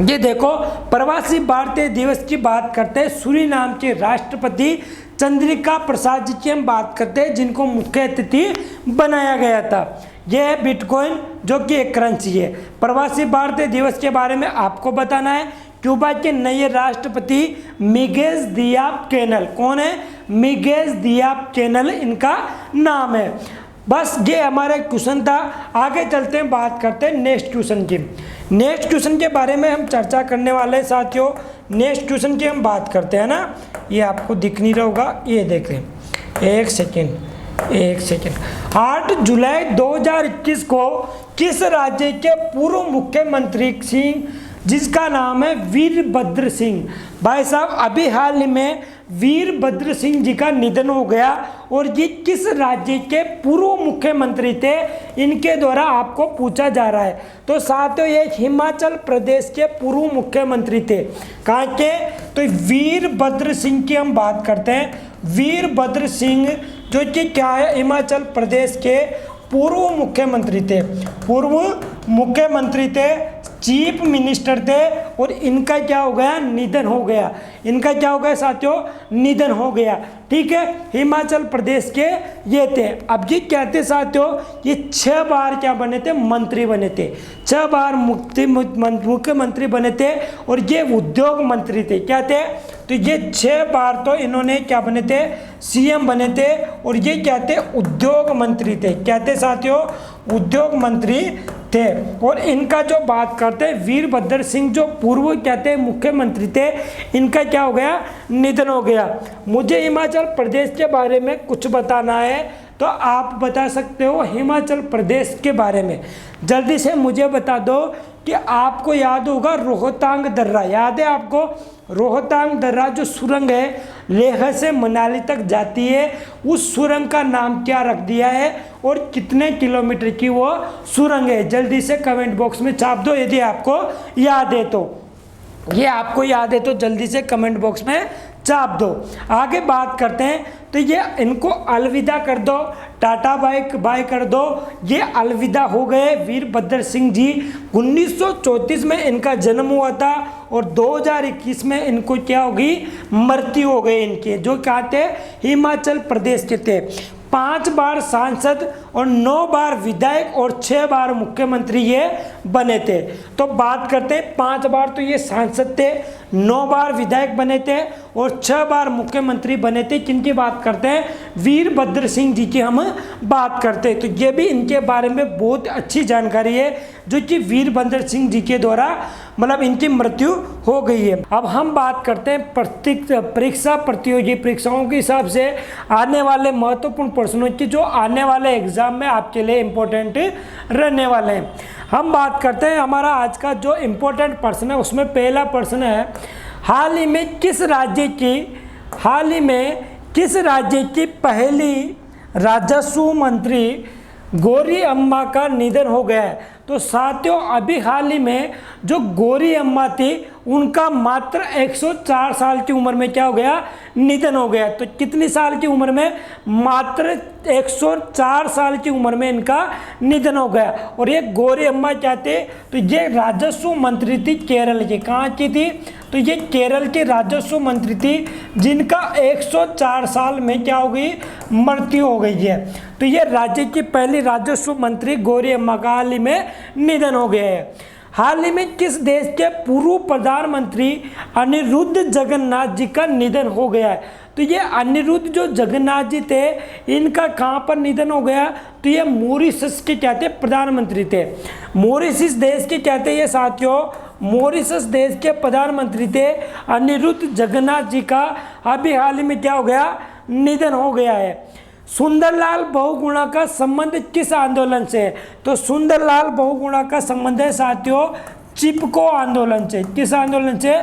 ये देखो प्रवासी भारतीय दिवस की बात करते हैं, सूरीनाम के राष्ट्रपति चंद्रिका प्रसाद जी की हम बात करते हैं, जिनको मुख्य अतिथि बनाया गया था। यह है बिटकॉइन जो कि एक करेंसी है। प्रवासी भारतीय दिवस के बारे में आपको बताना है। क्यूबा के नए राष्ट्रपति मिगेल दियाज कैनल। कौन है? मिगेल दियाज कैनल इनका नाम है। बस ये हमारा क्वेश्चन था। आगे चलते हैं, बात करते हैं नेक्स्ट क्वेश्चन की। नेक्स्ट क्वेश्चन के बारे में हम चर्चा करने वाले हैं साथियों। नेक्स्ट क्वेश्चन की हम बात करते हैं ना, ये आपको दिख नहीं रहा होगा, ये देखें, एक सेकेंड। 8 जुलाई 2021 को किस राज्य के पूर्व मुख्यमंत्री सिंह, जिसका नाम है वीरभद्र सिंह, भाई साहब अभी हाल में वीरभद्र सिंह जी का निधन हो गया। और ये किस राज्य के पूर्व मुख्यमंत्री थे, इनके द्वारा आपको पूछा जा रहा है। तो साथियों ये हिमाचल प्रदेश के पूर्व मुख्यमंत्री थे। कहाँ के? तो वीरभद्र सिंह की हम बात करते हैं। वीरभद्र सिंह जो कि क्या है, हिमाचल प्रदेश के पूर्व मुख्यमंत्री थे। पूर्व मुख्यमंत्री थे, चीफ मिनिस्टर थे। और इनका क्या हो गया? निधन हो गया। इनका क्या हो गया साथियों? निधन हो गया। ठीक है, हिमाचल प्रदेश के ये थे। अब ये क्या थे साथियों? ये 6 बार क्या बने थे? मंत्री बने थे। 6 बार मुख्यमंत्री बने थे। और ये उद्योग मंत्री थे। क्या थे? तो ये 6 बार तो इन्होंने क्या बने थे? सीएम बने थे और ये क्या थे, उद्योग मंत्री थे। क्या थे साथियों, उद्योग मंत्री थे। और इनका जो बात करते हैं, वीरभद्र सिंह जो पूर्व क्या थे, मुख्यमंत्री थे, इनका क्या हो गया, निधन हो गया। मुझे हिमाचल प्रदेश के बारे में कुछ बताना है तो आप बता सकते हो हिमाचल प्रदेश के बारे में। जल्दी से मुझे बता दो कि आपको याद होगा रोहतांग दर्रा, याद है आपको, रोहतांग दर्रा जो सुरंग है लेह से मनाली तक जाती है, उस सुरंग का नाम क्या रख दिया है और कितने किलोमीटर की वो सुरंग है। जल्दी से कमेंट बॉक्स में छाप दो यदि आपको याद है तो, ये आपको याद है तो जल्दी से कमेंट बॉक्स में छाप दो। आगे बात करते हैं तो ये इनको अलविदा कर दो, टाटा बाय बाय कर दो, ये अलविदा हो गए वीरभद्र सिंह जी। 1934 में इनका जन्म हुआ था और 2021 में इनको क्या होगी, मृत्यु हो गई इनकी। जो क्या थे, हिमाचल प्रदेश के थे। 5 बार सांसद और 9 बार विधायक और 6 बार मुख्यमंत्री ये बने थे। तो बात करते हैं, 5 बार तो ये सांसद थे, 9 बार विधायक बने थे और 6 बार मुख्यमंत्री बने थे। किनकी बात करते हैं, वीरभद्र सिंह जी की हम बात करते हैं। तो ये भी इनके बारे में बहुत अच्छी जानकारी है जो कि वीरभद्र सिंह जी के द्वारा मतलब इनकी मृत्यु हो गई है। अब हम बात करते हैं परीक्षा प्रतियोगी परीक्षाओं के हिसाब से आने वाले महत्वपूर्ण प्रश्नों की जो आने वाले एग्जाम में आपके लिए इम्पोर्टेंट रहने वाले हैं। हम बात करते हैं, हमारा आज का जो इम्पोर्टेंट प्रश्न है उसमें पहला प्रश्न है, हाल ही में किस राज्य की पहली राजस्व मंत्री गौरी अम्मा का निधन हो गया है। तो साथियों अभी हाल ही में जो गौरी अम्मा थी उनका मात्र 104 साल की उम्र में क्या हो गया, निधन हो गया। तो कितनी साल की उम्र में, मात्र 104 साल की उम्र में इनका निधन हो गया। और ये गौरी अम्मा क्या थे, तो ये राजस्व मंत्री थी केरल की। कहाँ की थी, तो ये केरल की राजस्व मंत्री थी जिनका 104 साल में क्या हो गई, मृत्यु हो गई है। तो ये राज्य की पहली राजस्व मंत्री गौरी अम्मा का हाल ही में निधन हो गया है। हाल ही में किस देश के पूर्व प्रधानमंत्री अनिरुद्ध जगन्नाथ जी का निधन हो गया है। तो ये अनिरुद्ध जो जगन्नाथ जी थे इनका कहाँ पर निधन हो गया, तो ये मॉरिशस के क्या थे, प्रधानमंत्री थे। मॉरिशस देश के क्या थे ये साथियों, मॉरिशस देश के प्रधानमंत्री थे अनिरुद्ध जगन्नाथ जी का अभी हाल ही में क्या हो गया, निधन हो गया है। सुंदरलाल बहुगुणा का संबंध किस आंदोलन से है, तो सुंदरलाल बहुगुणा का संबंध है साथियों चिपको आंदोलन से। किस आंदोलन से,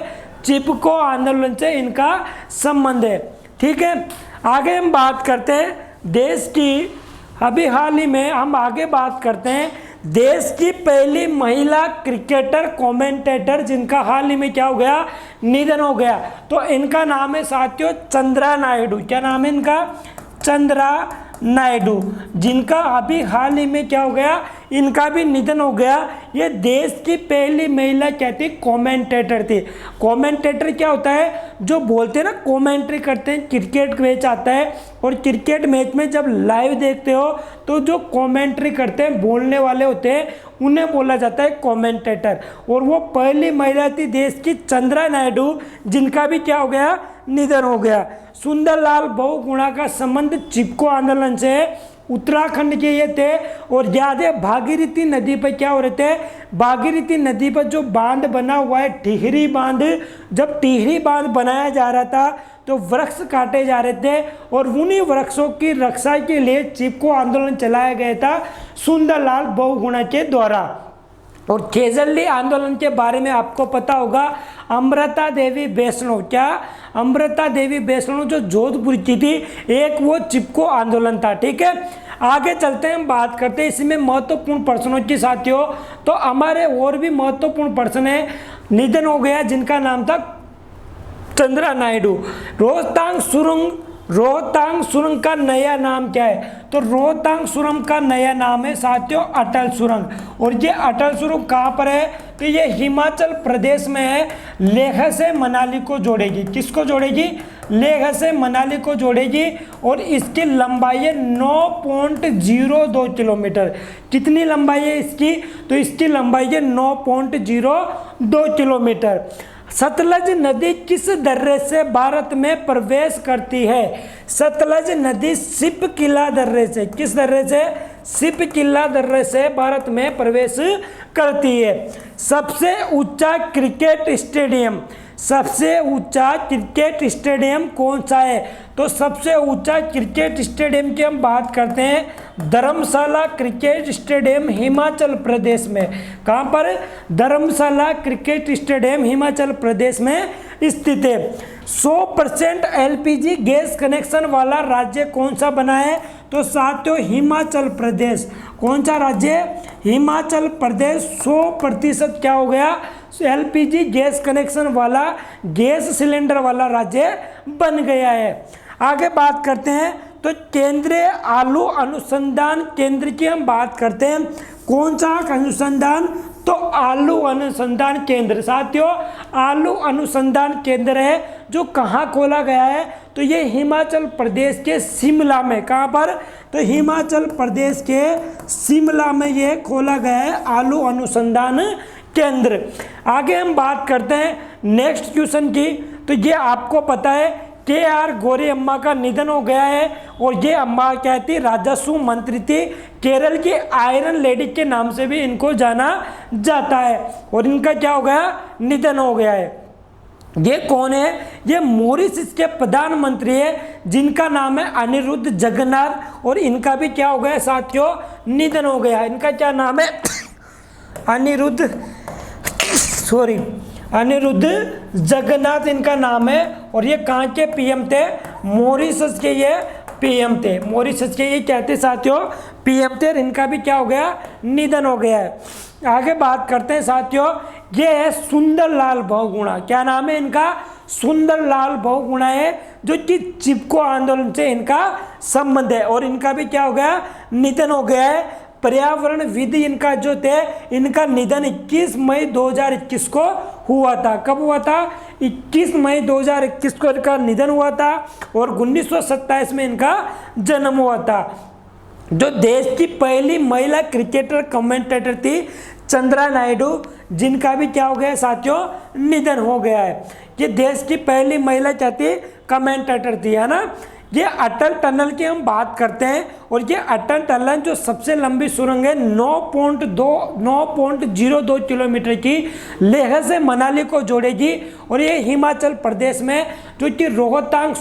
चिपको आंदोलन से इनका संबंध है। ठीक है, आगे हम बात करते हैं देश की, अभी हाल ही में हम आगे बात करते हैं देश की पहली महिला क्रिकेटर कमेंटेटर जिनका हाल ही में क्या हो गया, निधन हो गया। तो इनका नाम है साथियों चंद्रा नायडू। क्या नाम है इनका, चंद्रा नायडू, जिनका अभी हाल ही में क्या हो गया, इनका भी निधन हो गया। ये देश की पहली महिला क्या थी, कमेंटेटर थी। कमेंटेटर क्या होता है, जो बोलते हैं ना, कमेंट्री करते हैं, क्रिकेट मैच आता है और क्रिकेट मैच में जब लाइव देखते हो तो जो कमेंट्री करते हैं, बोलने वाले होते हैं, उन्हें बोला जाता है कमेंटेटर। और वो पहली महिला थी देश की चंद्रा नायडू, जिनका भी क्या हो गया, निधन हो गया। सुंदरलाल बहुगुणा का संबंध चिपको आंदोलन से है, उत्तराखंड के ये थे। और याद है भागीरथी नदी पर क्या हो रहे थे, भागीरथी नदी पर जो बांध बना हुआ है टिहरी बांध, जब टिहरी बांध बनाया जा रहा था तो वृक्ष काटे जा रहे थे और उन्हीं वृक्षों की रक्षा के लिए चिपको आंदोलन चलाया गया था सुंदरलाल बहुगुणा के द्वारा। और खेजल्ली आंदोलन के बारे में आपको पता होगा, अमृता देवी वैष्णव, क्या अमृता देवी वैष्णव जो जोधपुर की थी, एक वो चिपको आंदोलन था। ठीक है, आगे चलते हैं, हम बात करते हैं इसमें महत्वपूर्ण प्रश्नों की साथियों। तो हमारे और भी महत्वपूर्ण प्रश्न है, निधन हो गया जिनका नाम था चंद्रा नायडू। रोहतांग सुरंग का नया नाम क्या है, तो रोहतांग सुरंग का नया नाम है साथियों अटल सुरंग। और ये अटल सुरंग कहाँ पर है, तो ये हिमाचल प्रदेश में है, लेह से मनाली को जोड़ेगी। किसको जोड़ेगी, लेह से मनाली को जोड़ेगी। और इसकी लंबाई है 9.02 किलोमीटर। कितनी लंबाई है इसकी, तो इसकी लंबाई है 9.02 किलोमीटर। सतलज नदी किस दर्रे से भारत में प्रवेश करती है? सतलज नदी सिपकिला दर्रे से, किस दर्रे से? सिपकिला दर्रे से भारत में प्रवेश करती है। सबसे ऊंचा क्रिकेट स्टेडियम, सबसे ऊंचा क्रिकेट स्टेडियम कौन सा है? तो सबसे ऊंचा क्रिकेट स्टेडियम की हम बात करते हैं धर्मशाला क्रिकेट स्टेडियम हिमाचल प्रदेश में। कहाँ पर? धर्मशाला क्रिकेट स्टेडियम हिमाचल प्रदेश में स्थित है। 100% LPG गैस कनेक्शन वाला राज्य कौन सा बना है? तो साथियों हिमाचल प्रदेश। कौन सा राज्य? हिमाचल प्रदेश 100% क्या हो गया? LPG गैस कनेक्शन वाला, गैस सिलेंडर वाला राज्य बन गया है। आगे बात करते हैं तो केंद्रीय आलू अनुसंधान केंद्र की हम बात करते हैं। कौन सा अनुसंधान? तो आलू अनुसंधान केंद्र। साथियों आलू अनुसंधान केंद्र है जो कहाँ खोला गया है? तो ये हिमाचल प्रदेश के शिमला में। कहाँ पर? तो हिमाचल प्रदेश के शिमला में ये खोला गया है आलू अनुसंधान केंद्र। आगे हम बात करते हैं नेक्स्ट क्वेश्चन की। तो ये आपको पता है KR गौरी अम्मा का निधन हो गया है और ये अम्मा क्या थी? राजस्व मंत्री थी। केरल की आयरन लेडी के नाम से भी इनको जाना जाता है और इनका क्या हो गया? निधन हो गया है। ये कौन है? ये मॉरिशस के प्रधानमंत्री है जिनका नाम है अनिरुद्ध जगन्नाथ और इनका भी क्या हो गया साथियों? निधन हो गया। इनका क्या नाम है? अनिरुद्ध जगन्नाथ इनका नाम है और ये कहाँ के PM थे? मॉरिशस के ये PM थे। मॉरिशस के ये क्या थे साथियों? PM थे और इनका भी क्या हो गया? निधन हो गया है। आगे बात करते हैं साथियों, ये है सुंदरलाल बहुगुणा। क्या नाम है इनका? सुंदरलाल बहुगुणा है जो कि चिपको आंदोलन से इनका संबंध है और इनका भी क्या हो गया? निधन हो गया है। पर्यावरण विद इनका जो थे, इनका निधन 21 मई 2021 को हुआ था। कब हुआ था? 21 मई 2021 को इनका निधन हुआ था और 1927 में इनका जन्म हुआ था। जो देश की पहली महिला क्रिकेटर कमेंटेटर थी चंद्रा नायडू, जिनका भी क्या हो गया साथियों? निधन हो गया है। ये देश की पहली महिला क्या थी? कमेंटेटर थी, है ना। ये अटल टनल की हम बात करते हैं और ये अटल टनल जो सबसे लंबी सुरंग है 9.02 किलोमीटर की, लेह से मनाली को जोड़ेगी और ये हिमाचल प्रदेश में जो कि रोहतांग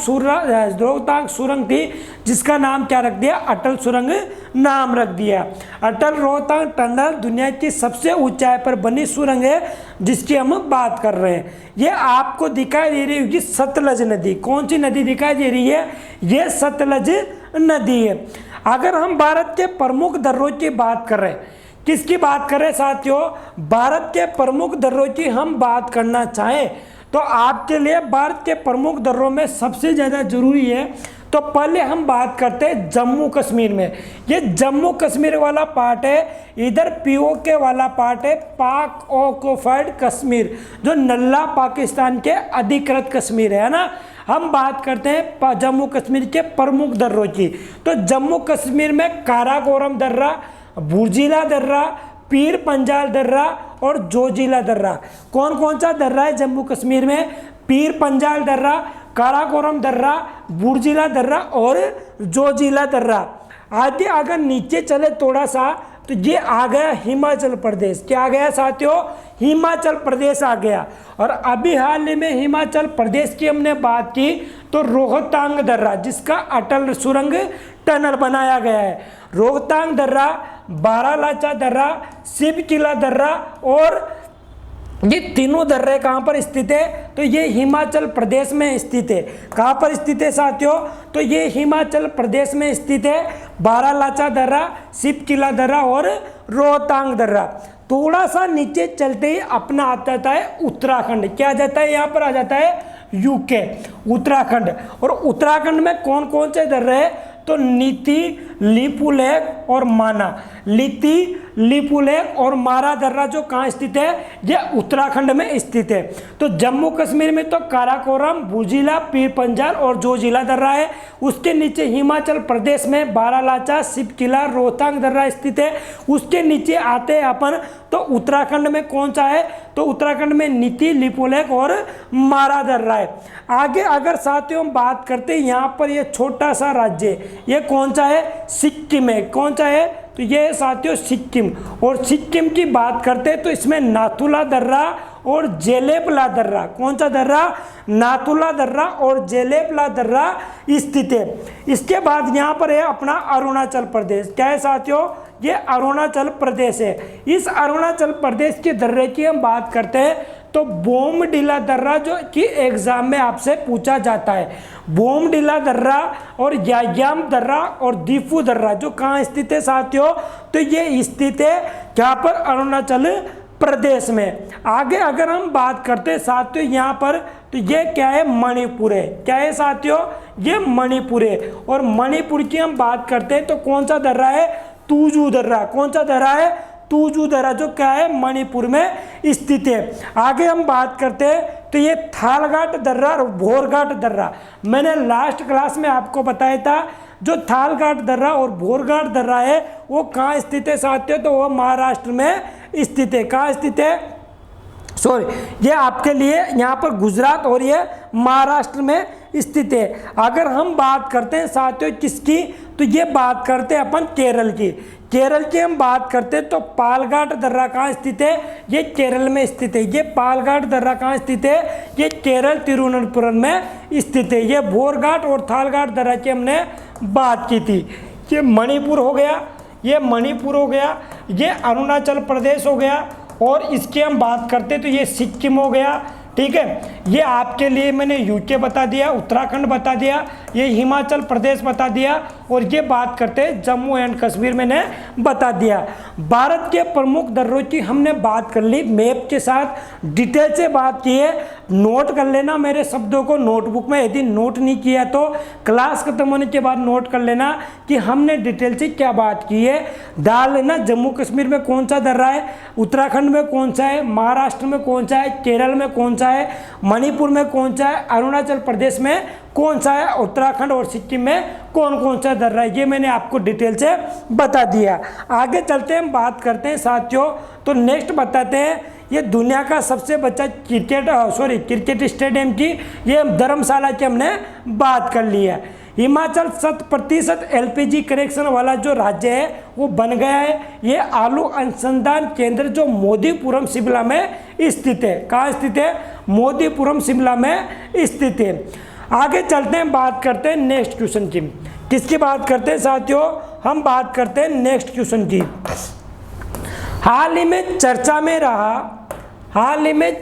सुरंग थी जिसका नाम क्या रख दिया? अटल सुरंग नाम रख दिया। अटल रोहतांग टनल दुनिया की सबसे ऊंचाई पर बनी सुरंग है जिसकी हम बात कर रहे हैं। ये आपको दिखाई दे रही होगी सतलज नदी। कौन सी नदी दिखाई दे रही है? ये सतलज नदी है। अगर हम भारत के प्रमुख दर्रों की बात कर रहे हैं, किसकी बात कर रहे हैं साथियों? भारत के प्रमुख दर्रों की हम बात करना चाहें तो आपके लिए भारत के प्रमुख दर्रों में सबसे ज़्यादा जरूरी है तो पहले हम बात करते हैं जम्मू कश्मीर में। ये जम्मू कश्मीर वाला पार्ट है, इधर POK वाला पार्ट है, पाक ऑक्युपाइड कश्मीर, जो नल्ला पाकिस्तान के अधिकृत कश्मीर है ना। हम बात करते हैं जम्मू कश्मीर के प्रमुख दर्रों की। तो जम्मू कश्मीर में काराकोरम दर्रा, बुर्जिला दर्रा, पीर पंजाल दर्रा और जोजिला दर्रा। कौन कौन सा दर्रा है जम्मू कश्मीर में? पीर पंजाल दर्रा, काराकोरम दर्रा, बुर्जिला दर्रा और जोजिला दर्रा। आगे अगर नीचे चले थोड़ा सा तो ये आ गया हिमाचल प्रदेश। क्या आ गया साथियों? हिमाचल प्रदेश आ गया। और अभी हाल ही में हिमाचल प्रदेश की हमने बात की तो रोहतांग दर्रा, जिसका अटल सुरंग टनल बनाया गया है, रोहतांग दर्रा, बारालाचा दर्रा, सिपकिला दर्रा और ये तीनों दर्रे कहाँ पर स्थित है? तो ये हिमाचल प्रदेश में स्थित है। कहाँ पर स्थित है साथियों? तो ये हिमाचल प्रदेश में स्थित है। बारालाचा दर्रा, सिपकिला दर्रा और रोहतांग दर्रा। थोड़ा सा नीचे चलते ही अपना आ जाता है उत्तराखंड। क्या आ जाता है? यहाँ पर आ जाता है UK, उत्तराखंड। और उत्तराखंड में कौन कौन से दर्रे हैं? तो नीति, लिपुलेख और माना। लिति, लिपुलेख और मारा दर्रा जो कहाँ स्थित है, ये उत्तराखंड में स्थित है। तो जम्मू कश्मीर में तो काराकोरम, बुजिला, पीर पंजाल और जोजिला दर्रा है। उसके नीचे हिमाचल प्रदेश में बारालाचा, शिवकिला, रोहतांग दर्रा स्थित है। उसके नीचे आते हैं अपन तो उत्तराखंड में कौन सा है, तो उत्तराखंड में नीति, लिपुलेख और मारा दर्रा है। आगे अगर साथियों बात करते हैं यहाँ पर ये छोटा सा राज्य, ये कौन सा है, सिक्किम है। कौन सा है, तो ये साथियों सिक्किम। और सिक्किम की बात करते हैं तो इसमें नाथुला दर्रा और जेलेपला दर्रा, कौन सा दर्रा, नाथुला दर्रा और जेलेपला दर्रा स्थित है। इसके बाद यहाँ पर है अपना अरुणाचल प्रदेश। क्या है साथियों, ये अरुणाचल प्रदेश है। इस अरुणाचल प्रदेश के दर्रे की हम बात करते हैं तो बोमडिला दर्रा जो कि एग्जाम में आपसे पूछा जाता है। बोमडिला दर्रा और यायाम दर्रा और दीफू दर्रा जो कहाँ स्थित है साथियों, तो ये स्थित है क्या पर, अरुणाचल प्रदेश में। आगे अगर हम बात करते हैं साथियों यहाँ पर, तो ये क्या है, मणिपुर है। क्या है साथियों, ये मणिपुर है। और मणिपुर की हम बात करते हैं तो कौन सा दर्रा है, तुजू दर्रा। कौन सा दर्रा है, तुजू दर्रा जो क्या है, मणिपुर में स्थित है। आगे हम बात करते हैं तो ये थालघाट दर्रा और भोरघाट दर्रा, मैंने लास्ट क्लास में आपको बताया था। जो थालघाट दर्रा और भोरघाट दर्रा है वो कहाँ स्थित है साथियों, तो वो महाराष्ट्र में स्थित है। कहाँ स्थित है, सॉरी, ये आपके लिए यहाँ पर गुजरात और ये महाराष्ट्र में स्थित है। अगर हम बात करते हैं साथियों किसकी, तो ये बात करते हैं अपन केरल की। केरल की हम बात करते हैं तो पालघाट दर्रा कहाँ स्थित है, ये केरल में स्थित है। ये पालघाट दर्रा कहाँ स्थित है, ये केरल तिरुवनंतपुरम में स्थित है। ये भोरघाट और थालघाट दर्रा की हमने बात की थी। ये मणिपुर हो गया, ये मणिपुर हो गया, ये अरुणाचल प्रदेश हो गया, और इसकी हम बात करते तो ये सिक्किम हो गया। ठीक है, ये आपके लिए मैंने यूके बता दिया, उत्तराखंड बता दिया, ये हिमाचल प्रदेश बता दिया, और ये बात करते हैं जम्मू एंड कश्मीर मैंने बता दिया। भारत के प्रमुख दर्रों की हमने बात कर ली, मैप के साथ डिटेल से बात की है। नोट कर लेना मेरे शब्दों को नोटबुक में, यदि नोट नहीं किया तो क्लास खत्म होने के बाद नोट कर लेना कि हमने डिटेल से क्या बात की है। डाल लेना जम्मू कश्मीर में कौन सा दर्रा है, उत्तराखंड में कौन सा है, महाराष्ट्र में कौन सा है, केरल में कौन सा है, मणिपुर में कौन सा है, अरुणाचल प्रदेश में कौन सा है, उत्तराखंड और सिक्किम में कौन कौन सा दर्रा है, ये मैंने आपको डिटेल से बता दिया। आगे चलते हैं, बात करते हैं साथियों, तो नेक्स्ट बताते हैं ये दुनिया का सबसे बड़ा क्रिकेट स्टेडियम की, ये धर्मशाला की हमने बात कर ली है। हिमाचल 100% LPG कनेक्शन वाला जो राज्य है वो बन गया है। ये आलू अनुसंधान केंद्र जो मोदीपुरम शिमला में स्थित है। कहाँ स्थित है, मोदीपुरम शिमला में स्थित है। आगे चलते हैं, बात करते हैं नेक्स्ट क्वेश्चन की। किसकी बात करते हैं साथियों, हम बात करते हैं नेक्स्ट क्वेश्चन की। हाल ही में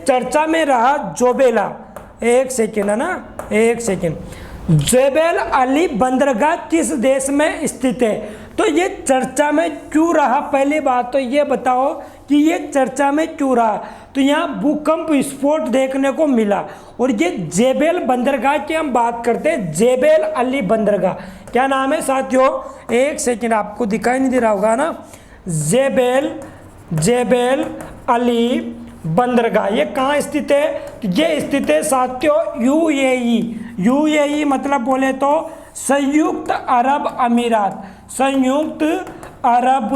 चर्चा में रहा जोबेला, एक सेकेंड है ना, एक सेकेंड, जेबेल अली बंदरगाह किस देश में स्थित है। तो ये चर्चा में क्यों रहा, पहली बात तो ये बताओ कि ये चर्चा में क्यों रहा। तो यहाँ भूकंप विस्फोट देखने को मिला, और ये जेबेल बंदरगाह की हम बात करते हैं, जेबेल अली बंदरगाह। क्या नाम है साथियों, एक सेकेंड, आपको दिखाई नहीं दे रहा होगा ना, जेबेल अली बंदरगाह। ये कहाँ स्थित है, ये स्थित है साथियों यूएई मतलब बोले तो संयुक्त अरब अमीरात, संयुक्त अरब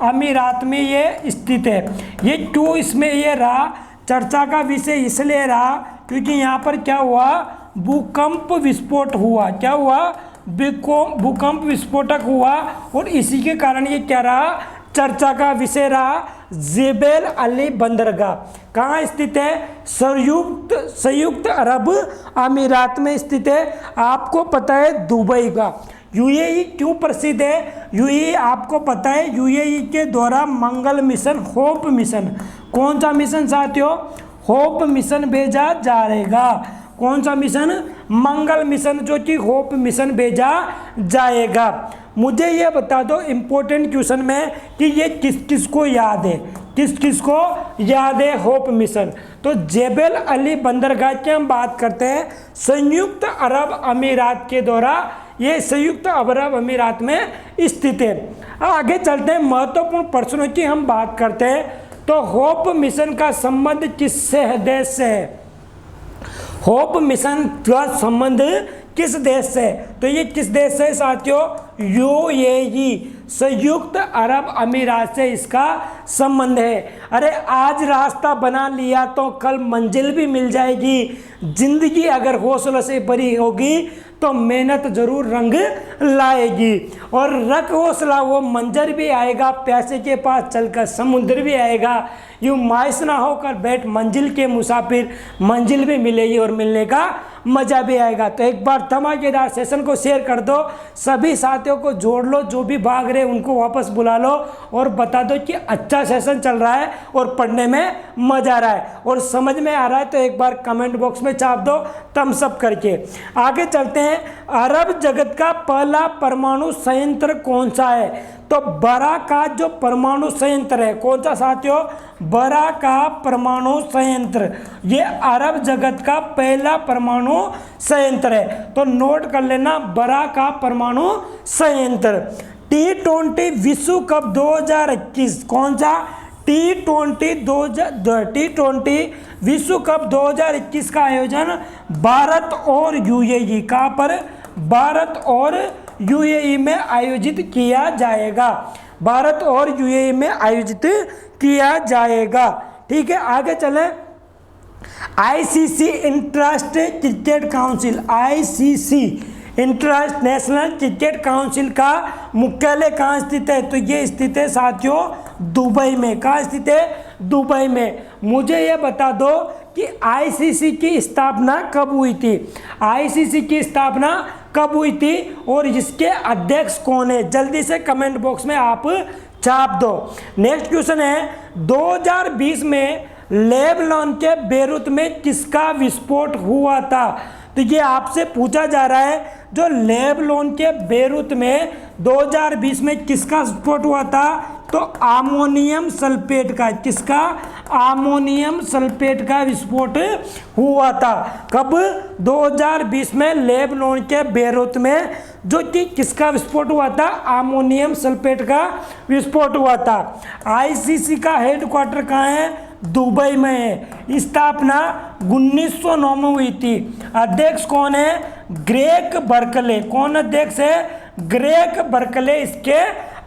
अमीरात में ये स्थित है। ये क्यों इसमें ये रहा, चर्चा का विषय इसलिए रहा क्योंकि यहाँ पर क्या हुआ, भूकंप विस्फोट हुआ। क्या हुआ, भूकंप विस्फोटक हुआ, और इसी के कारण ये क्या रहा, चर्चा का विषय रहा। जेबेल अली बंदरगाह कहाँ स्थित है, संयुक्त अरब अमीरात में स्थित है। आपको पता है दुबई का यूएई क्यों प्रसिद्ध है, यूएई आपको पता है, यूएई के द्वारा मंगल मिशन, होप मिशन, कौन सा मिशन साथियों, होप मिशन भेजा जाएगा। कौन सा मिशन, मंगल मिशन, जो कि होप मिशन भेजा जाएगा। मुझे ये बता दो इम्पोर्टेंट क्वेश्चन में कि ये किस किस को याद है, किस किस को याद है होप मिशन। तो जेबेल अली बंदरगाह की हम बात करते हैं, संयुक्त अरब अमीरात के द्वारा ये संयुक्त अरब अमीरात में स्थित है। आगे चलते हैं, महत्वपूर्ण प्रश्नों की हम बात करते हैं। तो होप मिशन का संबंध किससे है, देश से है। होप मिशन का संबंध किस देश से, तो ये किस देश से साथियों, यूएई, संयुक्त अरब अमीरात से इसका संबंध है। अरे आज रास्ता बना लिया तो कल मंजिल भी मिल जाएगी। जिंदगी अगर हौसलों से भरी होगी तो मेहनत जरूर रंग लाएगी, और रख हौसला वो मंजर भी आएगा, पैसे के पास चलकर समुद्र भी आएगा। यूँ मायूस ना होकर बैठ मंजिल के मुसाफिर, मंजिल भी मिलेगी और मिलने का मज़ा भी आएगा। तो एक बार धमाकेदार सेशन को शेयर कर दो, सभी साथियों को जोड़ लो, जो भी भाग रहे उनको वापस बुला लो और बता दो कि अच्छा सेशन चल रहा है और पढ़ने में मज़ा आ रहा है और समझ में आ रहा है। तो एक बार कमेंट बॉक्स में छाप दो थम्स अप करके। आगे चलते हैं, अरब जगत का पहला परमाणु संयंत्र कौन सा है, तो बरा का जो परमाणु संयंत्र है, कौन सा साथियों, बरा का परमाणु संयंत्र, ये अरब जगत का पहला परमाणु संयंत्र है। तो नोट कर लेना, बरा का परमाणु संयंत्र। T20 विश्व कप 2021 कौन सा, T20 विश्व कप 2021 का आयोजन भारत और यूएई, कहाँ पर, भारत और यूएई में आयोजित किया जाएगा, भारत और यूएई में आयोजित किया जाएगा। ठीक है, आगे चलें। ICC international cricket council, ICC international cricket council का मुख्यालय कहाँ स्थित है, तो ये स्थित है साथियों दुबई में। कहाँ स्थित है, दुबई में। मुझे ये बता दो कि आईसीसी की स्थापना कब हुई थी, आईसीसी की स्थापना कब हुई थी और इसके अध्यक्ष कौन है, जल्दी से कमेंट बॉक्स में आप छाप दो। नेक्स्ट क्वेश्चन है, 2020 में लेबनान के बेरूत में किसका विस्फोट हुआ था, तो ये आपसे पूछा जा रहा है, जो लेबनान के बेरूत में 2020 में किसका विस्फोट हुआ था, तो अमोनियम सल्फेट का, किसका, अमोनियम सल्फेट का विस्फोट हुआ था। कब, 2020 में लेबनान के बेरूत में जो कि किसका विस्फोट हुआ था, अमोनियम सल्फेट का विस्फोट हुआ था। आईसीसी का हेडक्वार्टर कहाँ है, दुबई में है। स्थापना 1909 में हुई थी। अध्यक्ष कौन है, ग्रेग बर्कले, कौन अध्यक्ष है, ग्रेग बर्कले इसके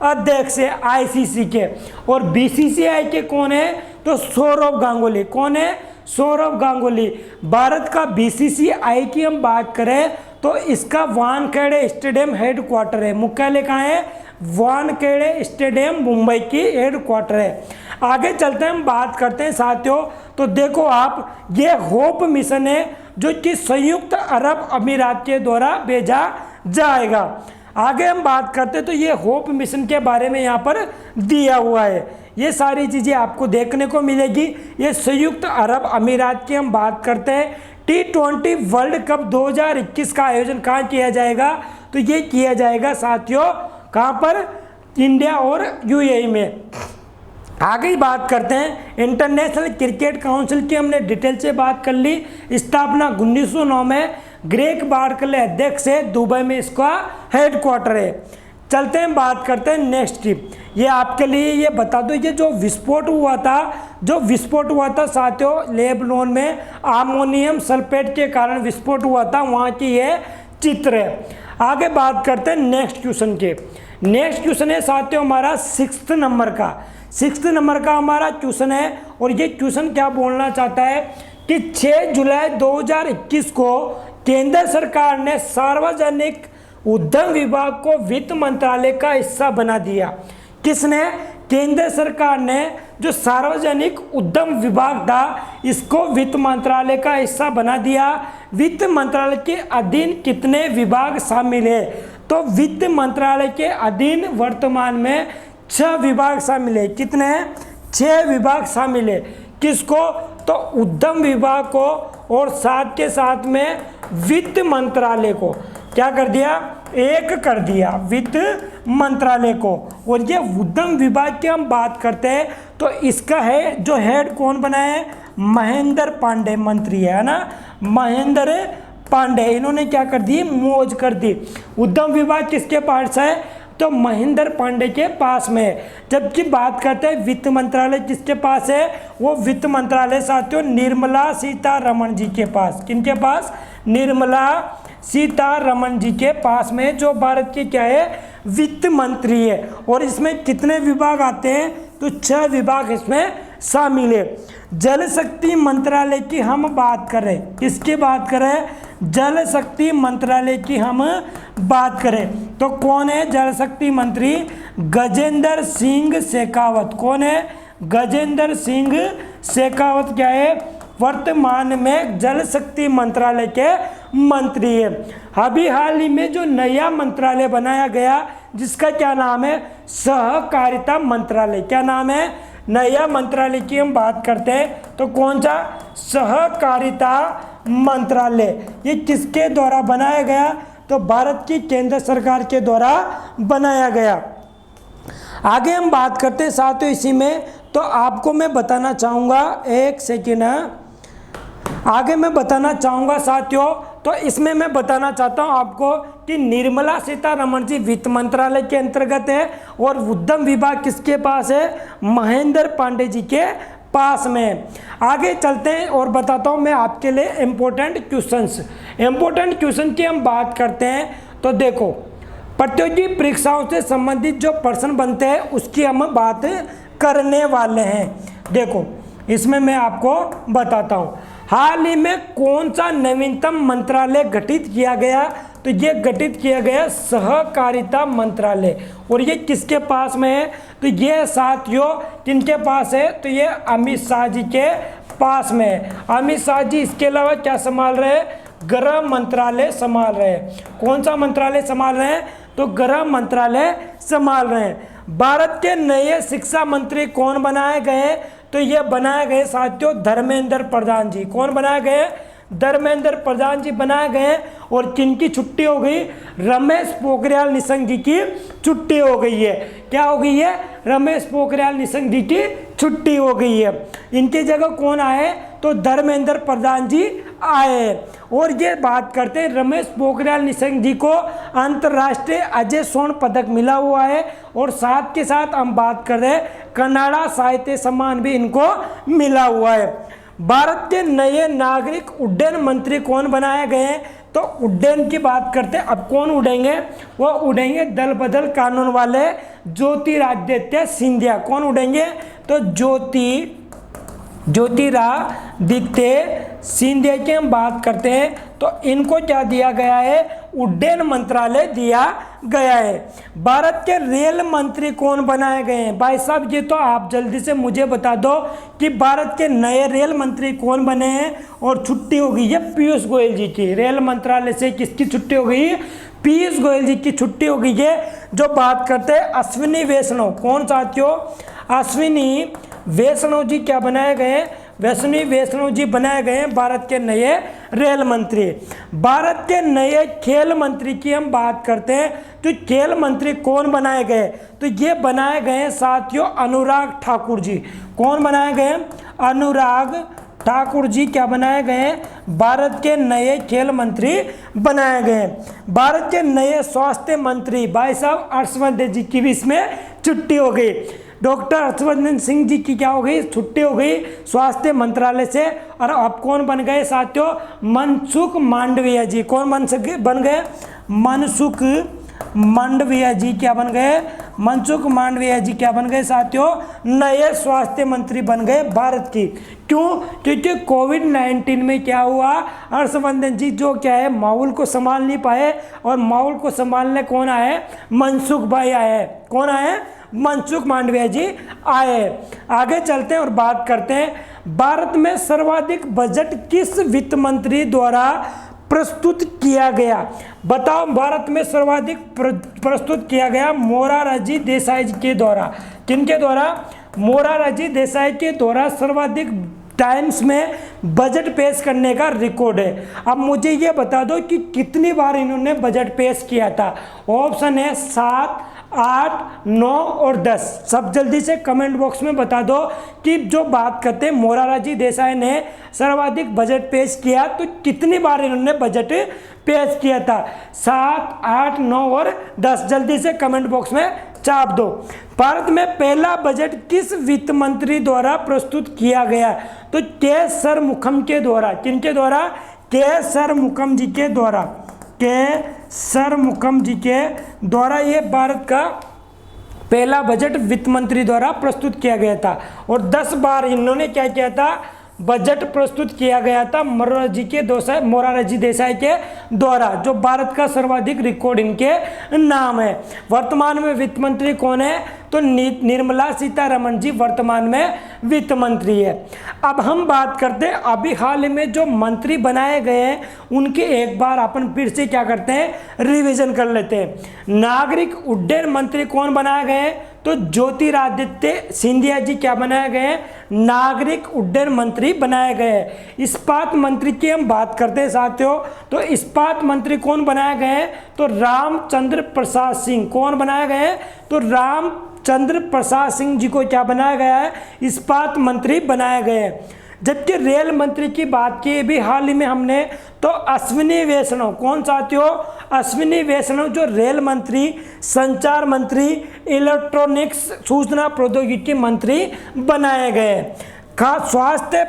अध्यक्ष है आईसीसी के। और बीसीसीआई के कौन है, तो सौरव गांगुली, कौन है, सौरव गांगुली। भारत का बीसीसीआई की हम बात करें तो इसका वानखेड़े स्टेडियम हेडक्वार्टर है, मुख्यालय कहाँ है, वानखेड़े स्टेडियम मुंबई की हेडक्वार्टर है। आगे चलते हैं, हम बात करते हैं साथियों। तो देखो आप, ये होप मिशन है जो कि संयुक्त अरब अमीरात के द्वारा भेजा जाएगा। आगे हम बात करते हैं, तो ये होप मिशन के बारे में यहाँ पर दिया हुआ है, ये सारी चीज़ें आपको देखने को मिलेगी। ये संयुक्त अरब अमीरात की हम बात करते हैं। T20 वर्ल्ड कप 2021 का आयोजन कहाँ किया जाएगा, तो ये किया जाएगा साथियों कहाँ पर, इंडिया और यूएई में। आगे बात करते हैं, इंटरनेशनल क्रिकेट काउंसिल की हमने डिटेल से बात कर ली। स्थापना 1909 में, ग्रेग बर्कले अध्यक्ष है, दुबई में इसका हेडक्वार्टर है। चलते हैं, बात करते हैं नेक्स्ट की। ये आपके लिए ये बता दो, ये जो विस्फोट हुआ था, जो विस्फोट हुआ था साथियों लेबनान में, अमोनियम सल्फेट के कारण विस्फोट हुआ था, वहाँ की ये चित्र है। आगे बात करते हैं नेक्स्ट क्वेश्चन के। नेक्स्ट क्वेश्चन है साथियों हमारा 6th नंबर का, 6th नंबर का हमारा क्वेश्चन है। और ये क्वेश्चन क्या बोलना चाहता है कि 6 जुलाई 2021 को केंद्र सरकार ने सार्वजनिक उद्यम विभाग को वित्त मंत्रालय का हिस्सा बना दिया। किसने, केंद्र सरकार ने जो सार्वजनिक उद्यम विभाग था इसको वित्त मंत्रालय का हिस्सा बना दिया। वित्त मंत्रालय के अधीन कितने विभाग शामिल है, तो वित्त मंत्रालय के अधीन वर्तमान में 6 विभाग शामिल है। कितने हैं, 6 विभाग शामिल है। किसको, तो उद्यम विभाग को और साथ के साथ में वित्त मंत्रालय को क्या कर दिया, एक कर दिया वित्त मंत्रालय को। और ये उद्यम विभाग की हम बात करते हैं तो इसका है जो हेड कौन बना है, महेंद्र पांडे मंत्री है ना, महेंद्र पांडे, इन्होंने क्या कर दी, मौज कर दी। उद्यम विभाग किसके पास है, तो महेंद्र पांडे के पास में है। जबकि बात करते हैं वित्त मंत्रालय किसके पास है, वो वित्त मंत्रालय साथियों निर्मला सीतारमण जी के पास। किनके पास, निर्मला सीतारमण जी के पास में, जो भारत की क्या है, वित्त मंत्री है। और इसमें कितने विभाग आते हैं, तो 6 विभाग इसमें शामिल है। जल शक्ति मंत्रालय की हम बात करें, किसकी बात करें, जल शक्ति मंत्रालय की हम बात करें तो कौन है जल शक्ति मंत्री, गजेंद्र सिंह शेखावत। कौन है, गजेंद्र सिंह शेखावत क्या है, वर्तमान में जल शक्ति मंत्रालय के मंत्री है। अभी हाल ही में जो नया मंत्रालय बनाया गया जिसका क्या नाम है, सहकारिता मंत्रालय। क्या नाम है, नया मंत्रालय की हम बात करते हैं तो कौन सा, सहकारिता मंत्रालय। ये किसके द्वारा बनाया गया, तो भारत की केंद्र सरकार के द्वारा बनाया गया। आगे हम बात करते हैं साथियों इसी में, तो आपको मैं बताना चाहूँगा, एक सेकेंड आगे मैं बताना चाहूँगा साथियों, तो इसमें मैं बताना चाहता हूँ आपको कि निर्मला सीतारमण जी वित्त मंत्रालय के अंतर्गत है और उद्यम विभाग किसके पास है, महेंद्र पांडे जी के पास में। आगे चलते हैं और बताता हूँ मैं आपके लिए इम्पोर्टेंट क्वेश्चन की हम बात करते हैं। तो देखो, प्रतियोगी परीक्षाओं से संबंधित जो प्रश्न बनते हैं उसकी हम बात करने वाले हैं। देखो इसमें मैं आपको बताता हूँ, हाल ही में कौन सा नवीनतम मंत्रालय गठित किया गया, तो ये गठित किया गया सहकारिता मंत्रालय। और ये किसके पास में है, तो ये साथियों किनके पास है, तो ये अमित शाह जी के पास में है। अमित शाह जी इसके अलावा क्या संभाल रहे हैं, गृह मंत्रालय संभाल रहे हैं। कौन सा मंत्रालय संभाल रहे हैं, तो गृह मंत्रालय संभाल रहे हैं। भारत के नए शिक्षा मंत्री कौन बनाए गए, तो ये बनाए गए साथियों धर्मेंद्र प्रधान जी। कौन बनाए गए, धर्मेंद्र प्रधान जी बनाए गए। और किनकी छुट्टी हो गई, रमेश पोखरियाल निशंक जी की छुट्टी हो गई है। क्या हो गई है, रमेश पोखरियाल निशंक जी की छुट्टी हो गई है। इनकी जगह कौन आए, तो धर्मेंद्र प्रधान जी आए। और ये बात करते हैं, रमेश पोखरियाल निशंक जी को अंतर्राष्ट्रीय अजय स्वर्ण पदक मिला हुआ है। और साथ के साथ हम बात कर रहे हैं कन्नाडा साहित्य सम्मान भी इनको मिला हुआ है। भारत के नए नागरिक उड्डयन मंत्री कौन बनाए गए हैं, तो उड्डयन की बात करते हैं। अब कौन उड़ेंगे, वो उड़ेंगे दल बदल कानून वाले ज्योतिरादित्य सिंधिया। कौन उड़ेंगे, तो ज्योतिरादित्य सिंधिया की हम बात करते हैं तो इनको क्या दिया गया है, उड्डयन मंत्रालय दिया गया है। भारत के रेल मंत्री कौन बनाए गए हैं, भाई साहब ये तो आप जल्दी से मुझे बता दो कि भारत के नए रेल मंत्री कौन बने हैं। और छुट्टी हो गई है पीयूष गोयल जी की, रेल मंत्रालय से किसकी छुट्टी हो गई, पीयूष गोयल जी की छुट्टी हो गई है। जो बात करते हैं अश्विनी वैष्णव, कौन साथियों, अश्विनी वैष्णव जी क्या बनाए गए, वैष्णवी वैष्णव जी बनाए गए हैं भारत के नए रेल मंत्री। भारत के नए खेल मंत्री की हम बात करते हैं तो खेल मंत्री कौन बनाए गए, तो ये बनाए गए हैं साथियों अनुराग ठाकुर जी। कौन बनाए गए, अनुराग ठाकुर जी क्या बनाए गए हैं, भारत के नए खेल मंत्री बनाए गए हैं। भारत के नए स्वास्थ्य मंत्री भाई साहब हर्षवर्धन जी की भी इसमें छुट्टी हो गई। डॉक्टर हर्षवर्धन सिंह जी की क्या हो गई, छुट्टी हो गई स्वास्थ्य मंत्रालय से। और अब कौन बन गए साथियों, मनसुख मांडविया जी। कौन बन गए, मनसुख मांडविया जी क्या बन गए, मनसुख मांडविया जी क्या बन गए साथियों, नए स्वास्थ्य मंत्री बन गए भारत की। क्यों, क्योंकि कोविड-19 में क्या हुआ, हर्षवर्धन जी जो क्या है माहौल को संभाल नहीं पाए और माहौल को संभालने कौन आए, मनसुख भाई आए। कौन आए, मनसुख मांडविया जी आए। आगे चलते हैं और बात करते हैं भारत में सर्वाधिक बजट किस वित्त मंत्री द्वारा प्रस्तुत किया गया। बताओ, भारत में सर्वाधिक प्रस्तुत किया गया मोरारजी देसाई के द्वारा। किनके द्वारा, मोरारजी देसाई के द्वारा सर्वाधिक टाइम्स में बजट पेश करने का रिकॉर्ड है। अब मुझे ये बता दो कि कितनी बार इन्होंने बजट पेश किया था। ऑप्शन है 7, 8, 9 और 10 सब जल्दी से कमेंट बॉक्स में बता दो कि जो बात करते हैं मोरारजी देसाई ने सर्वाधिक बजट पेश किया तो कितनी बार इन्होंने बजट पेश किया था। 7, 8, 9 और 10 जल्दी से कमेंट बॉक्स में चाप दो। भारत में पहला बजट किस वित्त मंत्री द्वारा प्रस्तुत किया गया? तो के सरमुखम के द्वारा। किनके द्वारा? के सरमुखम जी के द्वारा। के सरमुखम जी के द्वारा ये भारत का पहला बजट वित्त मंत्री द्वारा प्रस्तुत किया गया था। और 10 बार इन्होंने क्या किया था? बजट प्रस्तुत किया गया था मोरारजी देसाई के द्वारा, जो भारत का सर्वाधिक रिकॉर्ड इनके नाम है। वर्तमान में वित्त मंत्री कौन है? तो निर्मला सीतारमण जी वर्तमान में वित्त मंत्री है। अब हम बात करते हैं अभी हाल में जो मंत्री बनाए गए हैं उनके एक बार अपन फिर से क्या करते हैं? रिवीजन कर लेते हैं। नागरिक उड्डयन मंत्री कौन बनाए गए हैं? तो ज्योतिरादित्य सिंधिया जी क्या बनाए गए हैं? नागरिक उड्डयन मंत्री बनाए गए हैं। इस्पात मंत्री की हम बात करते हैं साथियों, तो इस्पात मंत्री कौन बनाए गए हैं? तो रामचंद्र प्रसाद सिंह। कौन बनाए गए हैं? तो रामचंद्र प्रसाद सिंह जी को क्या बनाया गया है? इस्पात मंत्री बनाए गए हैं। जबकि रेल मंत्री की बात की भी हाल ही में हमने, तो अश्विनी वैष्णव। कौन साथियों? अश्विनी वैष्णव जो रेल मंत्री, संचार मंत्री, इलेक्ट्रॉनिक्स सूचना प्रौद्योगिकी मंत्री बनाए गए। खाद्य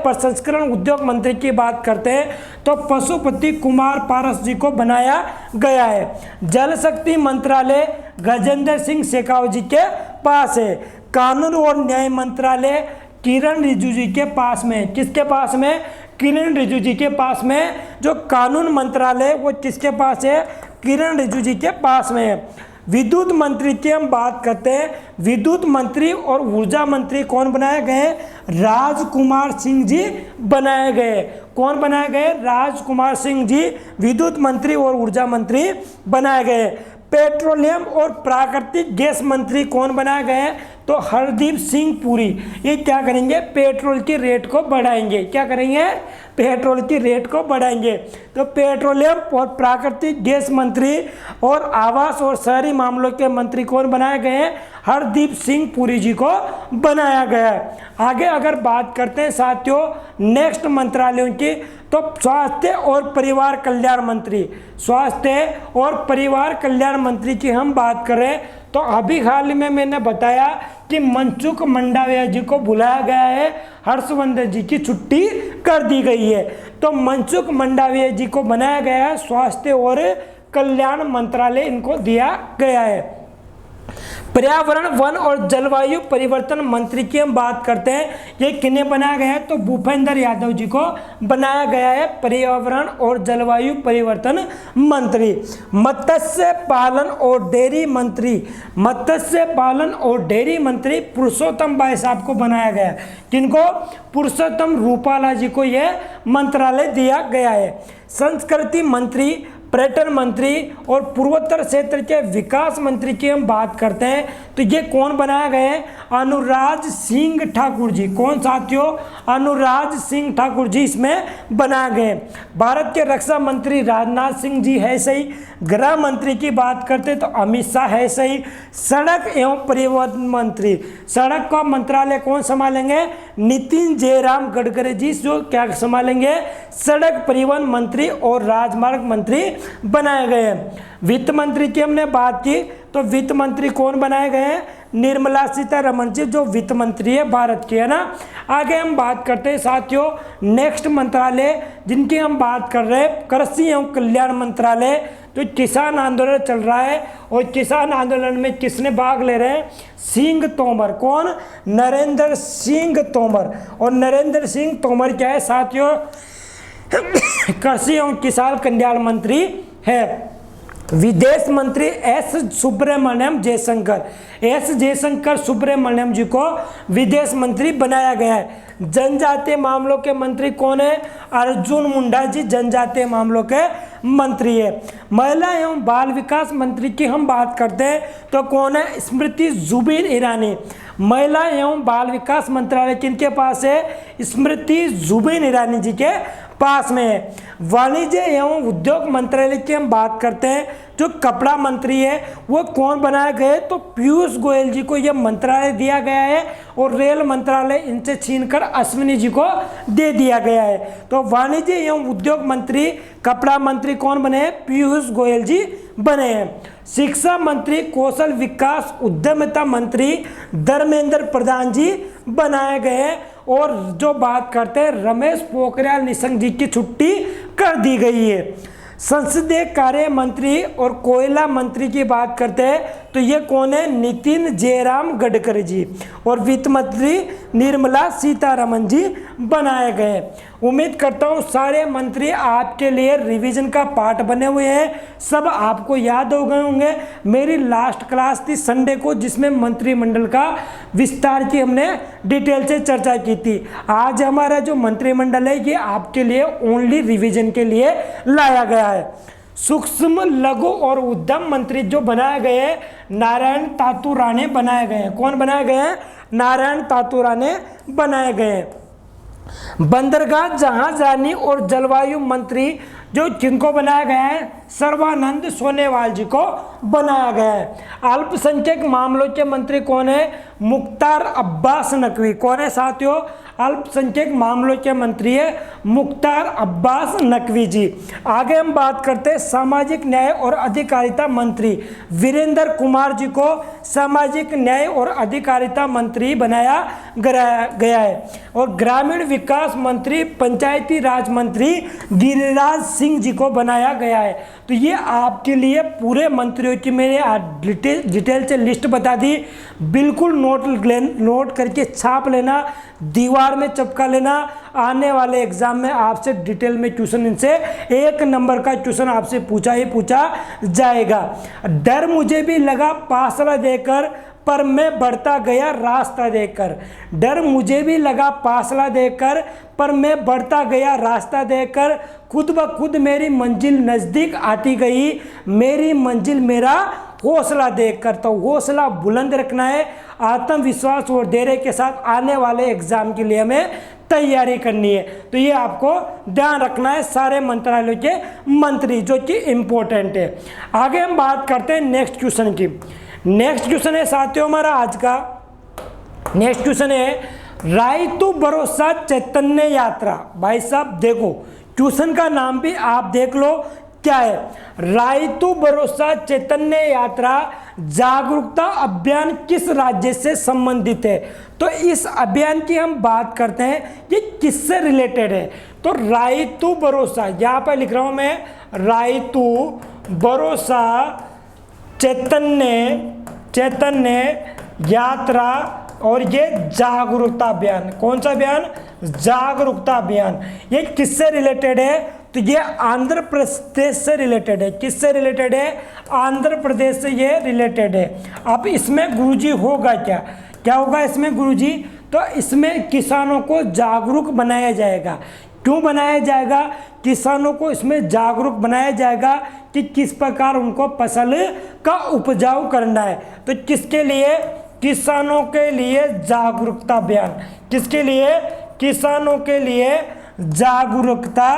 प्रसंस्करण उद्योग मंत्री की बात करते हैं तो पशुपति कुमार पारस जी को बनाया गया है। जल शक्ति मंत्रालय गजेंद्र सिंह शेखावत जी के पास है। कानून और न्याय मंत्रालय किरण रिजिजू जी के पास में। किसके पास में? किरण रिजिजू जी के पास में। जो कानून मंत्रालय वो किसके पास है? किरण रिजिजू जी के पास में है। विद्युत मंत्री की हम बात करते हैं। विद्युत मंत्री और ऊर्जा मंत्री कौन बनाए गए? राजकुमार सिंह जी बनाए गए। कौन बनाए गए? राजकुमार सिंह जी विद्युत मंत्री और ऊर्जा मंत्री बनाए गए। पेट्रोलियम और प्राकृतिक गैस मंत्री कौन बनाए गए? तो हरदीप सिंह पुरी। ये क्या करेंगे? पेट्रोल की रेट को बढ़ाएंगे। क्या करेंगे? पेट्रोल की रेट को बढ़ाएंगे। तो पेट्रोलियम और प्राकृतिक गैस मंत्री और आवास और शहरी मामलों के मंत्री कौन बनाए गए हैं? हरदीप सिंह पुरी जी को बनाया गया है। आगे अगर बात करते हैं साथियों नेक्स्ट मंत्रालयों की, तो स्वास्थ्य और परिवार कल्याण मंत्री। स्वास्थ्य और परिवार कल्याण मंत्री की हम बात करें तो अभी हाल में मैंने बताया कि मनसुख मंडाविया जी को बुलाया गया है, हर्षवर्धन जी की छुट्टी कर दी गई है। तो मनसुख मंडाविया जी को बनाया गया है, स्वास्थ्य और कल्याण मंत्रालय इनको दिया गया है। पर्यावरण वन और जलवायु परिवर्तन मंत्री की हम बात करते हैं, ये किन्हें बनाया गया है? तो भूपेंद्र यादव जी को बनाया गया है पर्यावरण और जलवायु परिवर्तन मंत्री। मत्स्य पालन और डेयरी मंत्री। मत्स्य पालन और डेयरी मंत्री पुरुषोत्तम भाई साहब को बनाया गया है। किनको? पुरुषोत्तम रूपाला जी को यह मंत्रालय दिया गया है। संस्कृति मंत्री, पर्यटन मंत्री और पूर्वोत्तर क्षेत्र के विकास मंत्री की हम बात करते हैं तो ये कौन बनाए गए हैं? अनुराग सिंह ठाकुर जी। कौन साथियों? अनुराग सिंह ठाकुर जी इसमें बनाए गए। भारत के रक्षा मंत्री राजनाथ सिंह जी है सही। गृह मंत्री की बात करते हैं तो अमित शाह है सही। सड़क एवं परिवहन मंत्री, सड़क का मंत्रालय कौन संभालेंगे? नितिन जयराम गडकरी जी जो क्या संभालेंगे? सड़क परिवहन मंत्री और राजमार्ग मंत्री बनाए गए हैं। वित्त मंत्री की हमने बात की तो वित्त मंत्री कौन बनाए गए हैं? निर्मला सीतारमण जी जो वित्त मंत्री है भारत की, है ना। आगे हम बात करते हैं साथियों नेक्स्ट मंत्रालय जिनकी हम बात कर रहे हैं कृषि एवं कल्याण मंत्रालय। तो किसान आंदोलन चल रहा है और किसान आंदोलन में किसने भाग ले रहे हैं? सिंह तोमर। कौन? नरेंद्र सिंह तोमर। और नरेंद्र सिंह तोमर क्या है साथियों? कृषि एवं किसान कल्याण मंत्री है। विदेश मंत्री एस सुब्रमण्यम जयशंकर। एस जयशंकर सुब्रमण्यम जी को विदेश मंत्री बनाया गया है। जनजातीय मामलों के मंत्री कौन है? अर्जुन मुंडा जी जनजातीय मामलों के मंत्री है। महिला एवं बाल विकास मंत्री की हम बात करते हैं तो कौन है? स्मृति जुबिन ईरानी। महिला एवं बाल विकास मंत्रालय किनके पास है? स्मृति जुबिन ईरानी जी के पास में है। वाणिज्य एवं उद्योग मंत्रालय की हम बात करते हैं, जो कपड़ा मंत्री है वो कौन बनाए गए, तो पीयूष गोयल जी को यह मंत्रालय दिया गया है और रेल मंत्रालय इनसे छीनकर अश्विनी जी को दे दिया गया है। तो वाणिज्य एवं उद्योग मंत्री, कपड़ा मंत्री कौन बने हैं, पीयूष गोयल जी बने हैं। शिक्षा मंत्री, कौशल विकास उद्यमिता मंत्री धर्मेंद्र प्रधान जी बनाए गए हैं। और जो बात करते हैं, रमेश पोखरियाल निशंक जी की छुट्टी कर दी गई है। संसदीय कार्य मंत्री और कोयला मंत्री की बात करते हैं तो ये कौन है, नितिन जयराम गडकरी जी। और वित्त मंत्री निर्मला सीतारमण जी बनाए गए। उम्मीद करता हूँ सारे मंत्री आपके लिए रिवीजन का पार्ट बने हुए हैं, सब आपको याद हो गए होंगे। मेरी लास्ट क्लास थी संडे को, जिसमें मंत्रिमंडल का विस्तार की हमने डिटेल से चर्चा की थी। आज हमारा जो मंत्रिमंडल है ये आपके लिए ओनली रिवीजन के लिए लाया गया है। सूक्ष्म लघु और उद्यम मंत्री जो बनाए गए हैं, नारायण तातुराणे बनाए गए हैं। कौन बनाए गए हैं, नारायण तातुराणे बनाए गए हैं। बंदरगाह, जहाजरानी और जलवायु मंत्री जो जिनको बनाया गया है, सर्बानंद सोनेवाल जी को बनाया गया है। अल्पसंख्यक मामलों के मंत्री कौन है, मुख्तार अब्बास नकवी। कौन है साथियों, अल्पसंख्यक मामलों के मंत्री है मुख्तार अब्बास नकवी जी। आगे हम बात करते हैं सामाजिक न्याय और अधिकारिता मंत्री वीरेंद्र कुमार जी को सामाजिक न्याय और अधिकारिता मंत्री बनाया गया है। और ग्रामीण विकास मंत्री, पंचायती राज मंत्री गिरिराज सिंह जी को बनाया गया है। तो ये आपके लिए पूरे मंत्रियों की मैंने डिटेल से लिस्ट बता दी। बिल्कुल नोट करके छाप लेना, दीवार में चिपका लेना। आने वाले एग्जाम में आपसे डिटेल में क्वेश्चन इनसे 1 नंबर का क्वेश्चन आपसे पूछा ही पूछा जाएगा। डर मुझे भी लगा फासला देकर, पर मैं बढ़ता गया रास्ता देकर। डर मुझे भी लगा फासला देकर, पर मैं बढ़ता गया रास्ता देकर। खुद ब खुद मेरी मंजिल नज़दीक आती गई, मेरी मंजिल मेरा हौसला देखकर। तो हौसला बुलंद रखना है, आत्मविश्वास और धैर्य के साथ आने वाले एग्जाम के लिए हमें तैयारी करनी है। तो ये आपको ध्यान रखना है सारे मंत्रालयों के मंत्री, जो कि इम्पोर्टेंट है। आगे हम बात करते हैं नेक्स्ट क्वेश्चन की। नेक्स्ट क्वेश्चन है साथियों हमारा आज का, नेक्स्ट क्वेश्चन है रायतू भरोसा चैतन्य यात्रा। भाई साहब देखो, क्वेश्चन का नाम भी आप देख लो क्या है, रायतू भरोसा चैतन्य यात्रा जागरूकता अभियान किस राज्य से संबंधित है। तो इस अभियान की हम बात करते हैं, ये किससे रिलेटेड है। तो रायतू भरोसा, यहाँ पर लिख रहा हूँ मैं, रायतू भरोसा चैतन्य यात्रा और ये जागरूकता अभियान। कौन सा अभियान, जागरूकता अभियान। ये किससे रिलेटेड है, तो ये आंध्र प्रदेश से रिलेटेड है। किससे रिलेटेड है, आंध्र प्रदेश से ये रिलेटेड है। अब इसमें गुरुजी होगा क्या, क्या होगा इसमें गुरुजी, तो इसमें किसानों को जागरूक बनाया जाएगा। क्यों बनाया जाएगा, किसानों को इसमें जागरूक बनाया जाएगा कि किस प्रकार उनको फसल का उपजाऊ करना है। तो किसके लिए, किसानों के लिए जागरूकता अभियान। किसके लिए, किसानों के लिए जागरूकता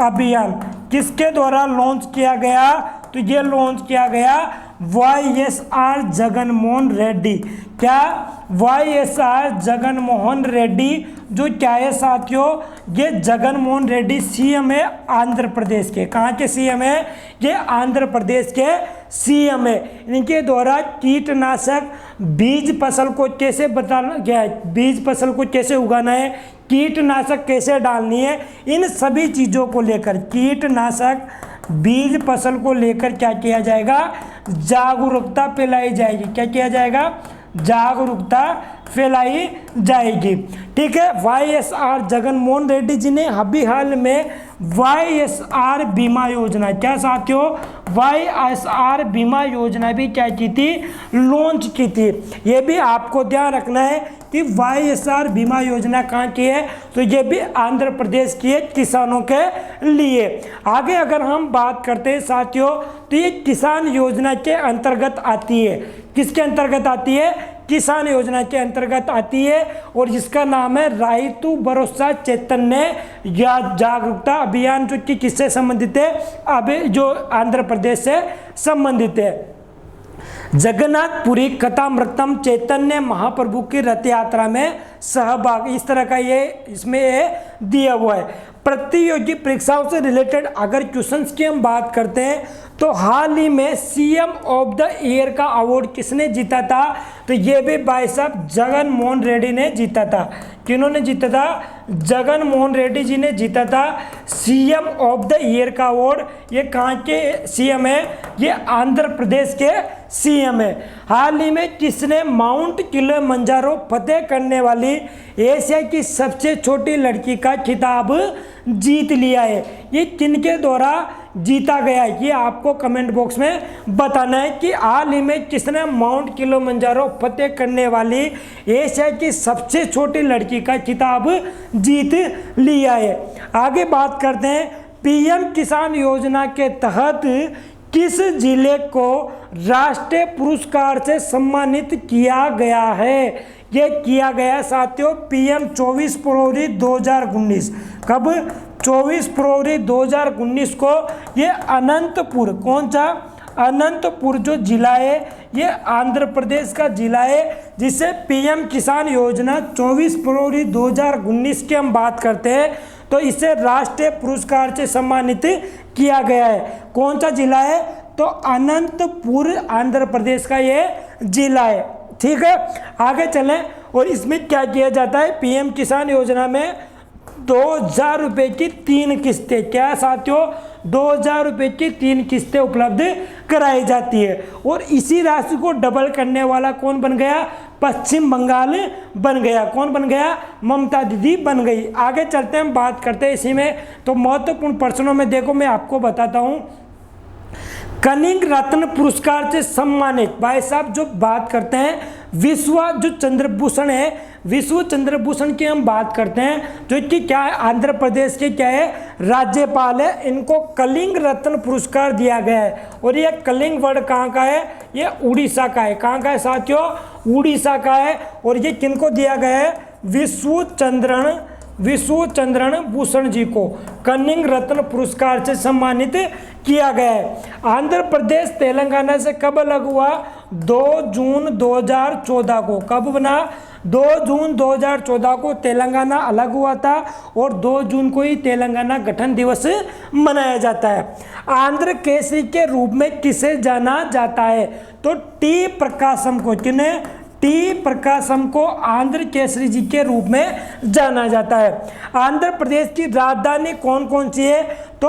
अभियान। किसके द्वारा लॉन्च किया गया, तो ये लॉन्च किया गया YSR जगनमोहन रेड्डी। क्या, YSR जगनमोहन रेड्डी जो क्या है साथियों, ये जगनमोहन रेड्डी सीएम है आंध्र प्रदेश के। कहाँ के सीएम है, ये आंध्र प्रदेश के सीएम है। इनके द्वारा कीटनाशक, बीज फसल को कैसे बताना गया है, बीज फसल को कैसे उगाना है, कीटनाशक कैसे डालनी है, इन सभी चीज़ों को लेकर, कीटनाशक बीज फसल को लेकर क्या किया जाएगा, जागरूकता फैलाई जाएगी। क्या किया जाएगा, जागरूकता फैलाई जाएगी। ठीक है, YSR जगनमोहन रेड्डी जी ने अभी हाल में YSR बीमा योजना, क्या साथियों, YSR बीमा योजना भी क्या की थी, लॉन्च की थी। ये भी आपको ध्यान रखना है कि YSR बीमा योजना कहाँ की है, तो ये भी आंध्र प्रदेश की है किसानों के लिए। आगे अगर हम बात करते हैं साथियों, तो ये किसान योजना के अंतर्गत आती है। किसके अंतर्गत आती है, किसान योजना के अंतर्गत आती है और जिसका नाम है राइतु भरोसा चैतन्य या जागरूकता अभियान, जो कि किससे संबंधित है, अभी जो आंध्र प्रदेश से संबंधित है। जगन्नाथपुरी कथामृतम चैतन्य महाप्रभु की रथ यात्रा में सहभाग, इस तरह का ये इसमें दिया हुआ है। प्रतियोगी परीक्षाओं से रिलेटेड अगर क्वेश्चंस की हम बात करते हैं तो हाल ही में सीएम ऑफ द ईयर का अवार्ड किसने जीता था, तो ये भी भाई साहब जगन मोहन रेड्डी ने जीता था। किन्होंने जीता था? जगन मोहन रेड्डी जी ने जीता था सीएम ऑफ द ईयर का अवार्ड। ये कहाँ के सीएम है? ये आंध्र प्रदेश के सीएम है। हाल ही में किसने माउंट किलिमंजारो फतेह करने वाली एशिया की सबसे छोटी लड़की का खिताब जीत लिया है? ये किनके द्वारा जीता गया है, ये आपको कमेंट बॉक्स में बताना है कि हाल ही में किसने माउंट किलिमंजारो फतेह करने वाली एशिया की सबसे छोटी लड़की का खिताब जीत लिया है। आगे बात करते हैं, पीएम किसान योजना के तहत किस जिले को राष्ट्रीय पुरस्कार से सम्मानित किया गया है? ये किया गया साथियों पीएम 24 फरवरी 2019। कब? 24 फरवरी 2019 को ये अनंतपुर, कौन सा? अनंतपुर जो जिला है ये आंध्र प्रदेश का जिला है, जिसे पीएम किसान योजना 24 फरवरी 2019 की हम बात करते हैं तो इसे राष्ट्रीय पुरस्कार से सम्मानित किया गया है। कौन सा जिला है? तो अनंतपुर आंध्र प्रदेश का ये जिला है। ठीक है, आगे चलें। और इसमें क्या किया जाता है? पीएम किसान योजना में 2000 रुपये की 3 किस्तें, क्या साथियों? 2000 रुपये की 3 किस्तें उपलब्ध कराई जाती है। और इसी राशि को डबल करने वाला कौन बन गया? पश्चिम बंगाल बन गया। कौन बन गया? ममता दीदी बन गई। आगे चलते हैं, हम बात करते हैं इसी में। तो महत्वपूर्ण प्रश्नों में देखो मैं आपको बताता हूँ, कनिंग रत्न पुरस्कार से सम्मानित भाई साहब जो बात करते हैं विश्व जो चंद्रभूषण है, विश्व चंद्रभूषण की हम बात करते हैं, जो कि क्या है? आंध्र प्रदेश के क्या है? राज्यपाल है। इनको कलिंग रत्न पुरस्कार दिया गया है। और ये कलिंग वर्ड कहाँ का है? ये उड़ीसा का है। कहाँ का है साथियों? उड़ीसा का है। और ये किनको दिया गया है? विश्व चंद्रण भूषण जी को कनिंग रत्न पुरस्कार से सम्मानित किया गया है। आंध्र प्रदेश तेलंगाना से कब अलग हुआ? 2 जून 2014 को। कब बना? 2 जून 2014 को तेलंगाना अलग हुआ था और 2 जून को ही तेलंगाना गठन दिवस मनाया जाता है। आंध्र केसरी के रूप में किसे जाना जाता है? तो टी प्रकाशम को। किन्हें? टी प्रकाशम को आंध्र केसरी जी के रूप में जाना जाता है। आंध्र प्रदेश की राजधानी कौन कौन सी है? तो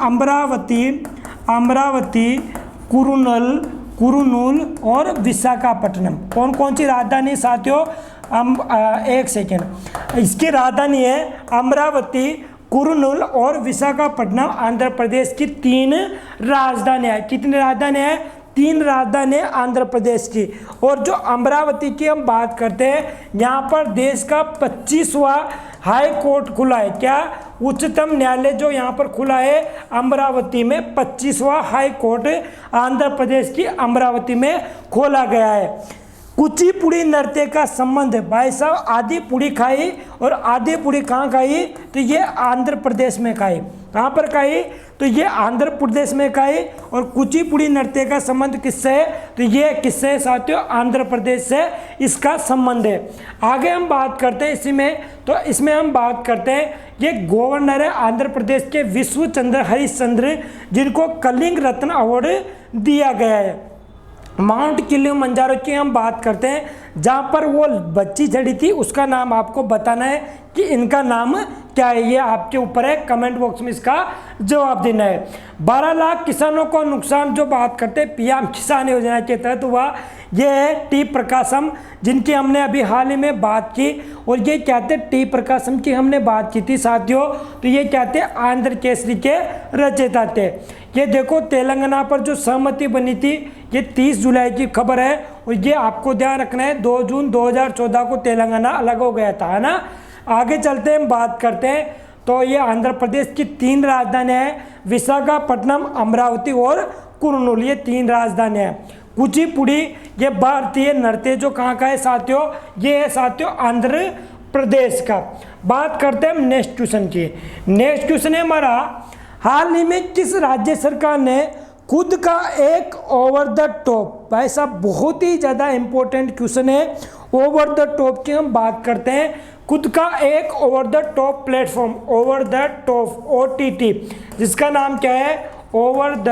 अमरावती, कुरुनूल और विशाखापट्टनम। कौन कौन सी राजधानी साथियों? एक सेकेंड, इसकी राजधानी है अमरावती, कुरुनूल और विशाखापट्टनम। आंध्र प्रदेश की 3 राजधानियाँ हैं। कितनी राजधानियाँ हैं? 3 राजधानी आंध्र प्रदेश की। और जो अमरावती की हम बात करते हैं, यहाँ पर देश का 25वां हाई कोर्ट खुला है। क्या? उच्चतम न्यायालय जो यहाँ पर खुला है अमरावती में, 25वां हाई कोर्ट आंध्र प्रदेश की अमरावती में खोला गया है। कुचिपुड़ी नृत्य का संबंध भाई साहब आदि पुड़ी खाई, और आदि पुड़ी कहाँ खाई? तो ये आंध्र प्रदेश में खाई। कहाँ पर खाई? तो ये आंध्र प्रदेश में खाई। और कुचिपुड़ी नृत्य का संबंध किससे है? तो ये किससे है साथियों? आंध्र प्रदेश से इसका संबंध है। आगे हम बात करते हैं इसी में, तो इसमें हम बात करते हैं, ये गवर्नर है आंध्र प्रदेश के विश्व चंद्र हरिश्चंद्र, जिनको कलिंग रत्न अवार्ड दिया गया है। माउंट किलिमंजारो की हम बात करते हैं, जहाँ पर वो बच्ची चढ़ी थी उसका नाम आपको बताना है कि इनका नाम क्या है। ये आपके ऊपर है, कमेंट बॉक्स में इसका जवाब देना है। 12 लाख किसानों को नुकसान जो बात करते हैं पीएम किसान योजना के तहत हुआ, ये है टी प्रकाशम, जिनकी हमने अभी हाल ही में बात की। और ये क्या थे? टी प्रकाशम की हमने बात की थी साथियों। तो ये क्या थे? आंध्र केसरी के रचयिता थे। ये देखो तेलंगाना पर जो सहमति बनी थी, ये 30 जुलाई की खबर है। और ये आपको ध्यान रखना है 2 जून 2014 को तेलंगाना अलग हो गया था, है ना। आगे चलते हैं, हम बात करते हैं। तो ये आंध्र प्रदेश की 3 राजधानियाँ हैं, विशाखापट्टनम, अमरावती और कुरुनूल। ये 3 राजधानियाँ हैं। कुचिपुड़ी ये भारतीय नृत्य जो कहाँ का है साथियों, ये है साथियों आंध्र प्रदेश का। बात करते हैं हम नेक्स्ट क्वेश्चन की। नेक्स्ट क्वेश्चन है हमारा, हाल ही में किस राज्य सरकार ने खुद का एक ओवर द टॉप, भाई साहब बहुत ही ज़्यादा इंपॉर्टेंट क्वेश्चन है, ओवर द टॉप की हम बात करते हैं। खुद का एक over the top platform, over the top OTT, जिसका नाम क्या है, ओवर द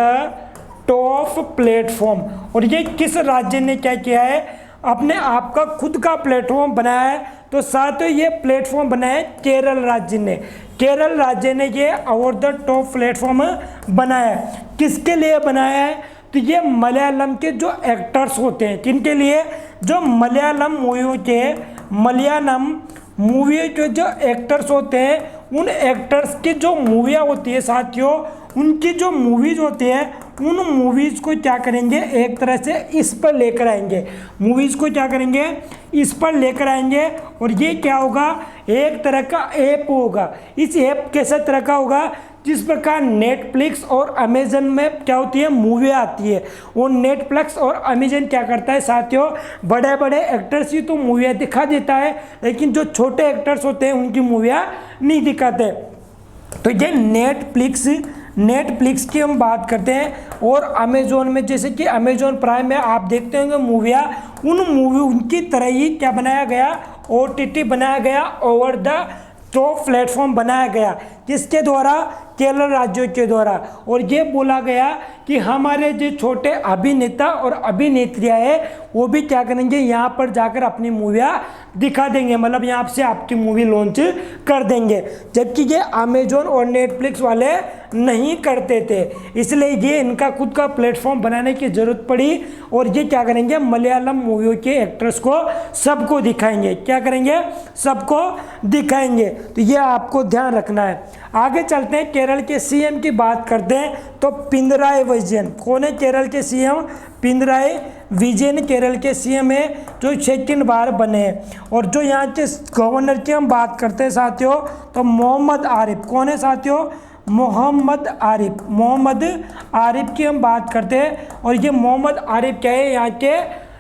टॉप प्लेटफॉर्म। और ये किस राज्य ने क्या किया है, अपने आप का खुद का प्लेटफॉर्म बनाया है। तो साथियों ये प्लेटफॉर्म बनाया है केरल राज्य ने। केरल राज्य ने ये ओवर द टॉप प्लेटफॉर्म बनाया है। किसके लिए बनाया है, तो ये मलयालम के जो एक्टर्स होते हैं, किनके लिए, जो मलयालम मूवी के जो एक्टर्स होते हैं, उन एक्टर्स की जो मूवियाँ होती है साथियों, उनकी जो मूवीज़ होती हैं, उन मूवीज़ को क्या करेंगे, एक तरह से इस पर लेकर आएंगे, मूवीज़ को क्या करेंगे, इस पर लेकर आएंगे। और ये क्या होगा, एक तरह का ऐप होगा। इस ऐप कैसे तरह का होगा, जिस प्रकार नेटफ्लिक्स और अमेजन में क्या होती है, मूवी आती है, वो नेटफ्लिक्स और अमेजन क्या करता है साथियों, बड़े बड़े एक्टर्स ही तो मूवियाँ दिखा देता है, लेकिन जो छोटे एक्टर्स होते हैं उनकी मूवियाँ नहीं दिखाते। तो ये नेटफ्लिक्स की हम बात करते हैं। और अमेजोन में, जैसे कि अमेजोन प्राइम में आप देखते होंगे मूवियाँ, उनकी तरह ही क्या बनाया गया, OTT बनाया गया, ओवर द टॉप प्लेटफॉर्म बनाया गया, किसके द्वारा, केरल राज्यों के द्वारा। और ये बोला गया कि हमारे जो छोटे अभिनेता और अभिनेत्रियाँ हैं वो भी क्या करेंगे, यहाँ पर जाकर अपनी मूवियाँ दिखा देंगे, मतलब यहाँ से आपकी मूवी लॉन्च कर देंगे, जबकि ये अमेजोन और नेटफ्लिक्स वाले नहीं करते थे। इसलिए ये इनका खुद का प्लेटफॉर्म बनाने की ज़रूरत पड़ी। और ये क्या करेंगे, मलयालम मूवियों के एक्टर्स को सबको दिखाएंगे, क्या करेंगे, सबको दिखाएंगे। तो ये आपको ध्यान रखना है। आगे चलते हैं, केरल के CM की बात करते हैं। तो पिनराई विजयन कौन है, केरल के CM पिनराई विजयन केरल के CM है, जो सेकंड बार बने हैं। और जो यहाँ के गवर्नर की हम बात करते हैं साथियों, तो मोहम्मद आरिफ कौन है साथियों, मोहम्मद आरिफ की हम बात करते हैं। और ये मोहम्मद आरिफ क्या है, यहाँ के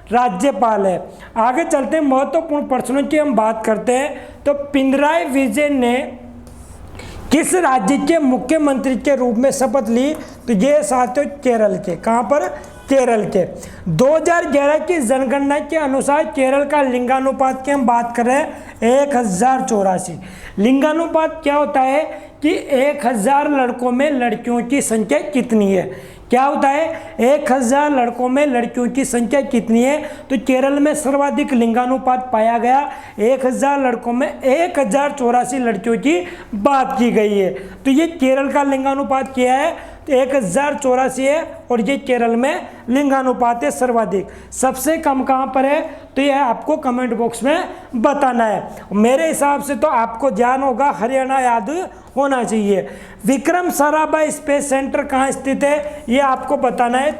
राज्यपाल है। आगे चलते हैं, महत्वपूर्ण प्रश्नों की हम बात करते हैं। तो पिनराई विजयन ने किस राज्य के मुख्यमंत्री के रूप में शपथ ली, तो ये साथियों केरल के, कहाँ पर, केरल के। 2011 की जनगणना के अनुसार केरल का लिंगानुपात की हम बात कर रहे हैं 1084। लिंगानुपात क्या होता है कि 1000 लड़कों में लड़कियों की संख्या कितनी है, क्या होता है, 1000 लड़कों में लड़कियों की संख्या कितनी है। तो केरल में सर्वाधिक लिंगानुपात पाया गया, 1000 लड़कों में 1084 लड़कियों की बात की गई है। तो ये केरल का लिंगानुपात क्या है, तो 1084 है। और ये केरल में लिंगानुपात है सर्वाधिक। सबसे कम कहाँ पर है, तो यह आपको कमेंट बॉक्स में बताना है। मेरे हिसाब से तो आपको ध्यान होगा, हरियाणा याद होना चाहिए। विक्रम साराभाई स्पेस सेंटर कहाँ स्थित है, ये आपको बताना है,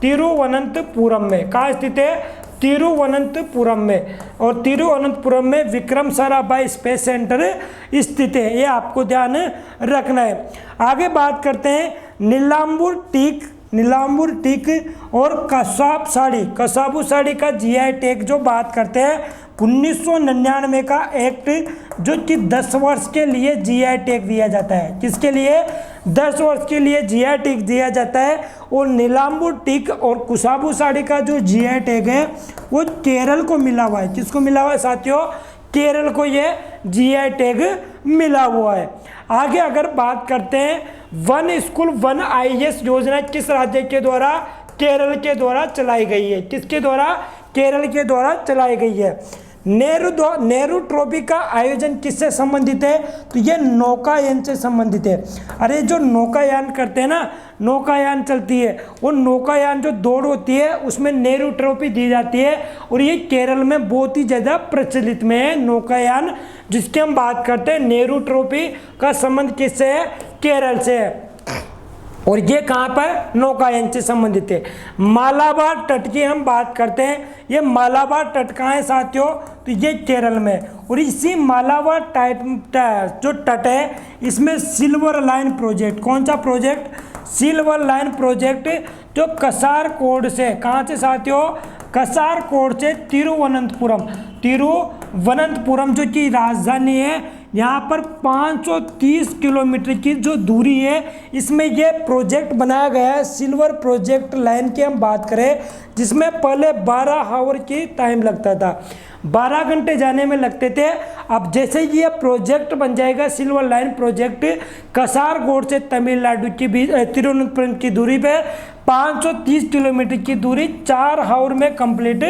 तिरुवनंतपुरम में। कहाँ स्थित है, तिरुवनंतपुरम में। और तिरुवनंतपुरम में विक्रम साराभाई स्पेस सेंटर स्थित है, ये आपको ध्यान रखना है। आगे बात करते हैं, नीलांबूर टीक और कसाबू साड़ी का GI टैग जो बात करते हैं, 1999 का एक्ट जो कि 10 वर्ष के लिए GI टैग दिया जाता है। किसके लिए, 10 वर्ष के लिए GI टैग दिया जाता है। और नीलांबूर टीक और कुसाबू साड़ी का जो GI टैग है वो केरल को मिला हुआ है। किसको मिला हुआ है साथियों, केरल को ये GI टैग मिला हुआ है। आगे अगर बात करते हैं, वन स्कूल वन IAS योजना किस राज्य के द्वारा, केरल के द्वारा चलाई गई है। किसके द्वारा, केरल के द्वारा चलाई गई है। नेहरू ट्रॉफी का आयोजन किससे संबंधित है, तो ये नौकायान से संबंधित है। अरे जो नौकायान करते हैं ना, नौकायान चलती है, वो नौकायान जो दौड़ होती है उसमें नेहरू ट्रॉफी दी जाती है। और ये केरल में बहुत ही ज़्यादा प्रचलित में है नौकायान, जिसकी हम बात करते हैं। नेहरू ट्रॉफी का संबंध किससे है, केरल से है। और ये कहाँ पर, नौकायन से संबंधित है। मालाबार तट की हम बात करते हैं, ये मालाबार तट कहाँ है साथियों, तो ये केरल में। और इसी मालाबार जो तट है, इसमें सिल्वर लाइन प्रोजेक्ट, कौन सा प्रोजेक्ट, सिल्वर लाइन प्रोजेक्ट जो कसारकोड से, कहाँ से साथियों, कसारकोड से तिरुवनंतपुरम जो कि राजधानी है, यहाँ पर 530 किलोमीटर की जो दूरी है, इसमें ये प्रोजेक्ट बनाया गया है। सिल्वर प्रोजेक्ट लाइन की हम बात करें, जिसमें पहले 12 आवर की टाइम लगता था, 12 घंटे जाने में लगते थे। अब जैसे ये प्रोजेक्ट बन जाएगा, सिल्वर लाइन प्रोजेक्ट, कसारगोड से तमिलनाडु की बीच तिरुवनंतपुरम की दूरी पे 530 किलोमीटर की दूरी 4 आवर में कंप्लीट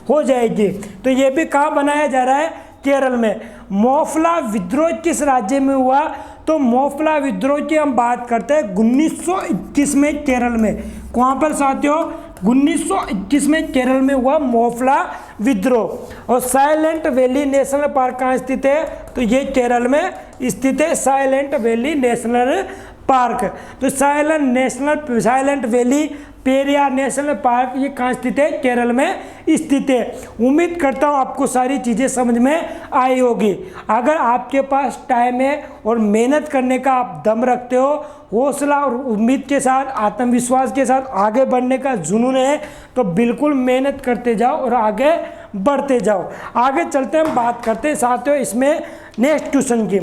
हो जाएगी। तो ये भी कहाँ बनाया जा रहा है, केरल में। मोफला विद्रोह किस राज्य में हुआ, तो मोफला विद्रोह की हम बात करते हैं 1921 में केरल में। कहाँ पर साथियों, 1921 में केरल में हुआ मोफला विद्रोह। और साइलेंट वैली नेशनल पार्क कहाँ स्थित है, तो ये केरल में स्थित है, साइलेंट वैली नेशनल पार्क। तो silent valley, Periyar national park, ये कहाँ स्थित है, केरल में स्थित है। उम्मीद करता हूँ आपको सारी चीज़ें समझ में आई होगी। अगर आपके पास टाइम है और मेहनत करने का आप दम रखते हो, हौसला और उम्मीद के साथ, आत्मविश्वास के साथ आगे बढ़ने का जुनून है, तो बिल्कुल मेहनत करते जाओ और आगे बढ़ते जाओ। आगे चलते हैं, बात करते हैं साथियों इसमें नेक्स्ट क्वेश्चन की।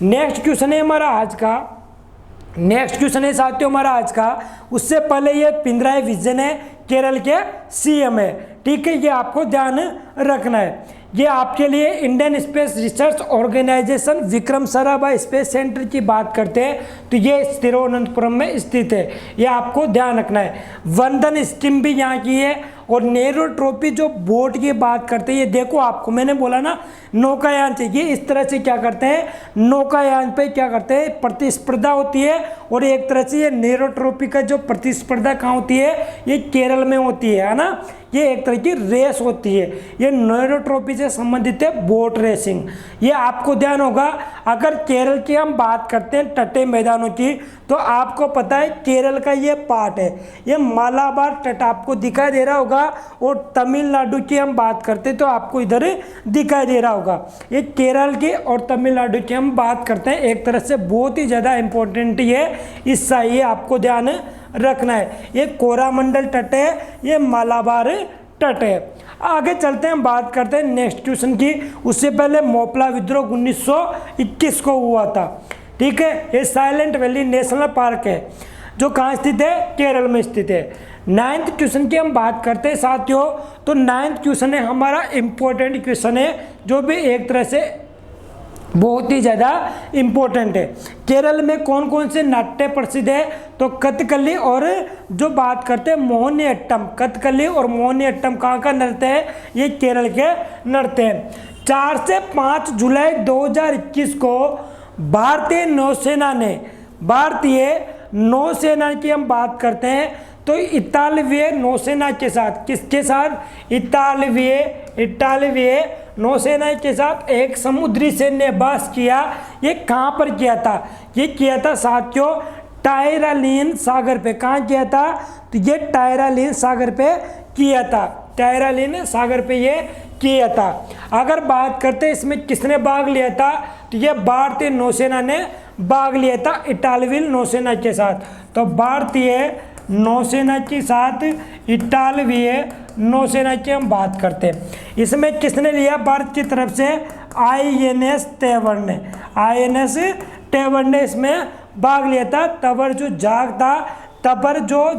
नेक्स्ट क्वेश्चन है हमारा आज आज का। उससे पहले ये पिनराई विजयन है, केरल के सीएम है, ठीक है, ये आपको ध्यान रखना है। ये आपके लिए Indian space research organisation Vikram Sarabhai space centre की बात करते हैं, तो ये तिरुवनंतपुरम में स्थित है, ये आपको ध्यान रखना है। वंदन स्कीम भी यहाँ की है। और नेहरू ट्रॉफी जो बोट की बात करते हैं, ये देखो आपको मैंने बोला ना, नौकायान से, ये इस तरह से क्या करते हैं, नौकायान पे क्या करते हैं, प्रतिस्पर्धा होती है। और एक तरह से ये नेहरू ट्रॉफी का जो प्रतिस्पर्धा कहाँ होती है, ये केरल में होती है ना, ये एक तरह की रेस होती है। ये नेहरू ट्रॉफी से संबंधित है, बोट रेसिंग, ये आपको ध्यान होगा। अगर केरल की हम बात करते हैं तटीय मैदानों की, तो आपको पता है केरल का ये पार्ट है, ये मालाबार तट आपको दिखाई दे रहा होगा। और तमिलनाडु की हम बात करते हैं तो आपको इधर दिखाई दे रहा होगा। ये केरल की और तमिलनाडु की हम बात करते हैं, एक तरह से बहुत ही ज़्यादा इंपॉर्टेंट ये हिस्सा, ये आपको ध्यान रखना है। ये कोरामंडल तट है, ये मालाबार तट है। आगे चलते हैं, बात करते हैं नेक्स्ट क्वेश्चन की। उससे पहले मोफला विद्रोह 1921 को हुआ था, ठीक है। ये साइलेंट वैली नेशनल पार्क है, जो कहाँ स्थित है, केरल में स्थित है। 9th क्वेश्चन की हम बात करते हैं साथियों, तो 9th क्वेश्चन है हमारा इम्पोर्टेंट क्वेश्चन है, जो भी एक तरह से बहुत ही ज़्यादा इम्पोर्टेंट है। केरल में कौन कौन से नाट्य प्रसिद्ध है, तो कथकली और जो बात करते हैं मोहिनीअट्टम, कथकली और मोहिनीअट्टम कहाँ का नृत्य है, ये केरल के नृत्य हैं। 4 से 5 जुलाई 2021 को भारतीय नौसेना की हम बात करते हैं, तो इतालवीय नौसेना के साथ, किसके साथ, इतालवीय नौसेना के साथ एक समुद्री सैन्याभ्यास किया। ये कहाँ पर किया था, ये किया था साथियों टायरालियन सागर पे। कहाँ किया था, तो ये टायरालियन सागर पे किया था, टायरालियन सागर पे ये किया था। अगर बात करते हैं इसमें किसने भाग लिया था, तो ये भारतीय नौसेना ने भाग लिया था इटालवी नौसेना के साथ। तो भारतीय नौसेना के साथ इटालवीय नौसेना की हम बात करते हैं। इसमें किसने लिया, भारत की तरफ से INS तेवर ने इसमें भाग लिया था। तबर जो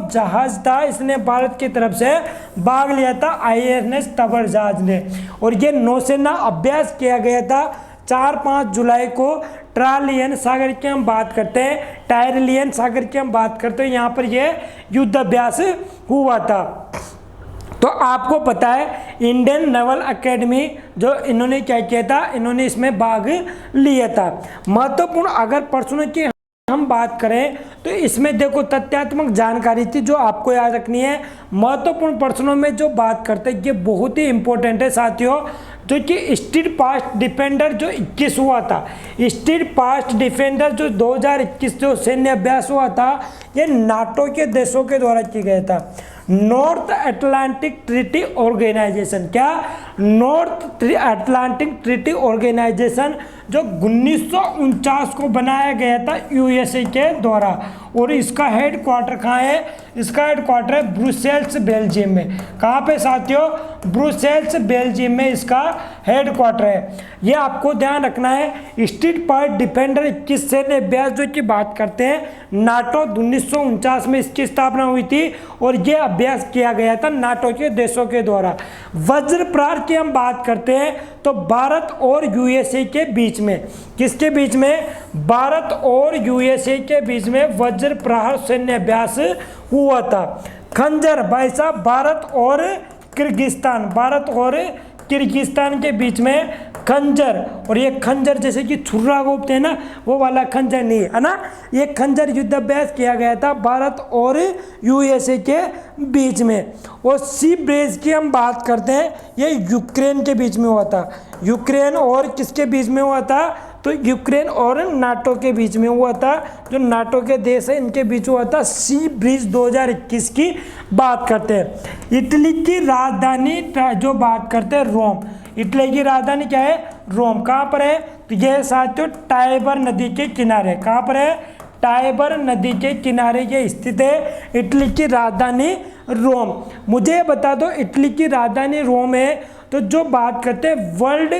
जहाज था, इसने भारत की तरफ से भाग लिया था, INS तबर जहाज ने। और ये नौसेना अभ्यास किया गया था 4-5 जुलाई को। टायरालियन सागर की हम बात करते हैं, टायरालियन सागर की हम बात करते हैं, यहाँ पर यह युद्ध अभ्यास हुआ था। तो आपको पता है इंडियन नेवल एकेडमी, जो इन्होंने क्या किया था, इन्होंने इसमें भाग लिया था। महत्वपूर्ण अगर प्रश्नों की हम बात करें, तो इसमें देखो तथ्यात्मक जानकारी थी जो आपको याद रखनी है। महत्वपूर्ण प्रश्नों में जो बात करते हैं, ये बहुत ही इंपॉर्टेंट है साथियों, जो कि स्टील फास्ट डिफेंडर जो 21 हुआ था, स्टील फास्ट डिफेंडर जो 2021 जो सैन्य अभ्यास हुआ था, ये नाटो के देशों के द्वारा किया गया था। नॉर्थ अटलांटिक ट्रीटी ऑर्गेनाइजेशन, क्या, नॉर्थ अटलांटिक ट्रीटी ऑर्गेनाइजेशन, जो 1949 को बनाया गया था USA के द्वारा। और इसका हेड क्वार्टर कहाँ है, इसका हेडक्वार्टर है ब्रुसेल्स बेल्जियम में। कहाँ पे साथियों? ब्रुसेल्स बेल्जियम में इसका हेडक्वार्टर है। ये आपको ध्यान रखना है। स्ट्रीट फाइटर डिफेंडर 21 सैन्य अभ्यास जो की बात करते हैं नाटो 1949 में इसकी स्थापना हुई थी और ये अभ्यास किया गया था नाटो के देशों के द्वारा। वज्र प्रहार की हम बात करते हैं तो भारत और यूएसए के बीच में, किसके बीच में? भारत और यूएसए के बीच में वज्र प्रहार सैन्य अभ्यास हुआ था। खंजर भाई साहब भारत और किर्गिस्तान, भारत और किर्गिस्तान के बीच में खंजर, और ये खंजर जैसे कि छुर्रा गोपते हैं ना, वो वाला खंजर नहीं है ना। ये खंजर युद्ध अभ्यास किया गया था भारत और यूएसए के बीच में। और सी ब्रेज की हम बात करते हैं, ये यूक्रेन के बीच में हुआ था। यूक्रेन और किसके बीच में हुआ था? तो यूक्रेन और नाटो के बीच में हुआ था। जो नाटो के देश है इनके बीच हुआ था। सी ब्रिज 2021 की बात करते हैं। इटली की राजधानी जो बात करते हैं रोम। इटली की राजधानी क्या है? रोम। कहाँ पर है? तो यह साथियों टाइबर नदी के किनारे। कहाँ पर है? टाइबर नदी के किनारे ये स्थित है इटली की राजधानी रोम। मुझे बता दो इटली की राजधानी रोम है तो जो बात करते हैं वर्ल्ड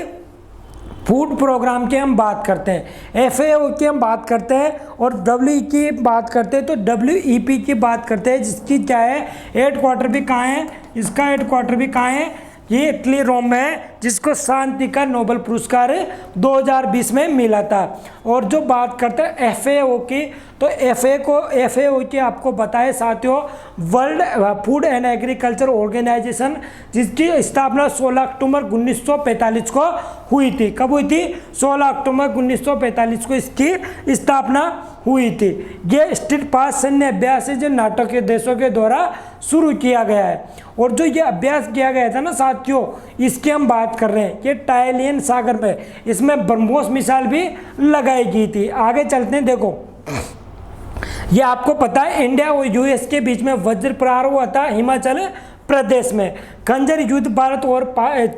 फूड प्रोग्राम की हम बात करते हैं, FAO की हम बात करते हैं और WE की बात करते हैं तो WEP की बात करते हैं, जिसकी क्या है हेडक्वार्टर भी कहाँ है? इसका हेडक्वार्टर भी कहाँ है? ये इटली रोम में है, जिसको शांति का नोबेल पुरस्कार 2020 में मिला था। और जो बात करते हैं FAO की तो FAO की आपको बताए साथियों world food and agriculture organisation, जिसकी स्थापना 16 अक्टूबर 1945 को हुई थी। कब हुई थी? 16 अक्टूबर 1945 को इसकी स्थापना हुई थी। ये स्ट्रीट फाइटर सैन्य अभ्यास है जो नाटो के देशों के द्वारा शुरू किया गया है। और जो ये अभ्यास किया गया था ना साथियों, इसकी हम बात कर रहे हैं, ये टाइलियन सागर में, इसमें ब्रह्मोस मिसाइल भी लगाई गई थी। आगे चलते हैं। देखो ये आपको पता है इंडिया और यूएस के बीच में वज्र प्रहार हुआ था हिमाचल प्रदेश में। खंजर युद्ध भारत और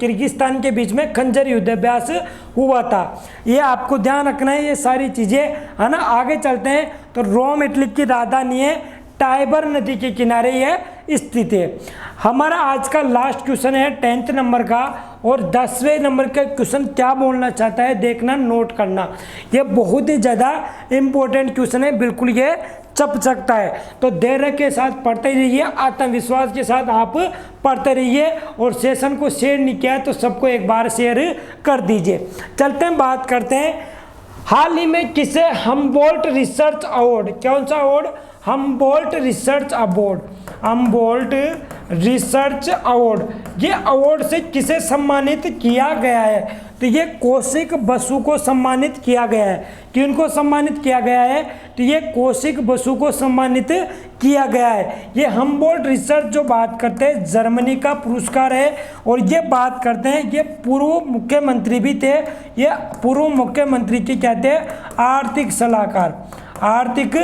किर्गिस्तान के बीच में खंजर युद्ध अभ्यास हुआ था। ये आपको ध्यान रखना है ये सारी चीज़ें, है ना। आगे चलते हैं तो रोम इटली की राजधानी है, टाइबर नदी के किनारे यह स्थित है। हमारा आज का लास्ट क्वेश्चन है 10th नंबर का, और 10वें नंबर का क्वेश्चन क्या बोलना चाहता है देखना, नोट करना। ये बहुत ही ज़्यादा इम्पोर्टेंट क्वेश्चन है, बिल्कुल ये चप सकता है। तो धैर्य के साथ पढ़ते रहिए, आत्मविश्वास के साथ आप पढ़ते रहिए। और सेशन को शेयर नहीं किया है तो सबको एक बार शेयर कर दीजिए। चलते हैं, बात करते हैं हाल ही में किसे हम्बोल्ट रिसर्च अवार्ड, कौन सा award? Humboldt research award, Humboldt research award, ये अवार्ड से किसे सम्मानित किया गया है? तो ये कौशिक बसु को सम्मानित किया गया है। किनको सम्मानित किया गया है? तो ये कौशिक बसु को सम्मानित किया गया है। ये हम्बोल्ट रिसर्च जो बात करते हैं जर्मनी का पुरस्कार है। और ये बात करते हैं ये पूर्व मुख्यमंत्री भी थे, ये पूर्व मुख्यमंत्री की कहते हैं आर्थिक सलाहकार, आर्थिक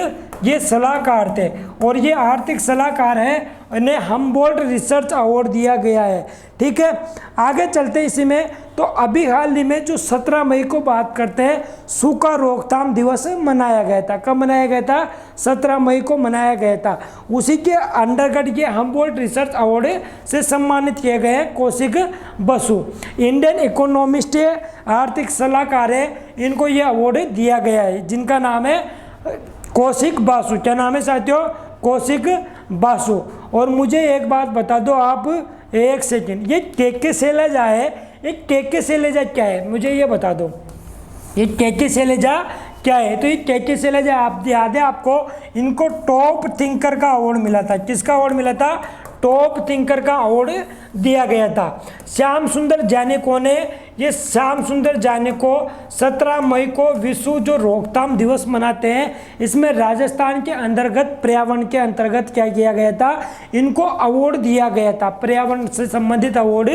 ये सलाहकार थे। और ये आर्थिक सलाहकार हैं, इन्हें हम्बोल्ट रिसर्च अवार्ड दिया गया है। ठीक है, आगे चलते इसी में। तो अभी हाल ही में जो 17 मई को बात करते हैं सूखा रोकथाम दिवस मनाया गया था। कब मनाया गया था? 17 मई को मनाया गया था। उसी के अंतर्गत ये हम्बोल्ट रिसर्च अवार्ड से सम्मानित किए गए हैं कौशिक बसु। इंडियन इकोनॉमिस्ट है, आर्थिक सलाहकार है, इनको ये अवार्ड दिया गया है, जिनका नाम है कौशिक बासु। क्या नाम है साथियों? कौशिक बासु। और मुझे एक बात बता दो आप, एक सेकंड, ये केके शैलजा है, ये केके शैलजा क्या है मुझे ये बता दो, ये केके शैलजा क्या है? तो ये केके शैलजा आप याद है आपको, इनको टॉप थिंकर का अवार्ड मिला था। किसका अवार्ड मिला था? टॉप थिंकर का अवार्ड दिया गया था। श्याम सुंदर जानेको ने, ये श्याम सुंदर जानेको 17 मई को विश्व जो रोकथाम दिवस मनाते हैं, इसमें राजस्थान के अंतर्गत पर्यावरण के अंतर्गत क्या किया गया था? इनको अवार्ड दिया गया था, पर्यावरण से संबंधित अवार्ड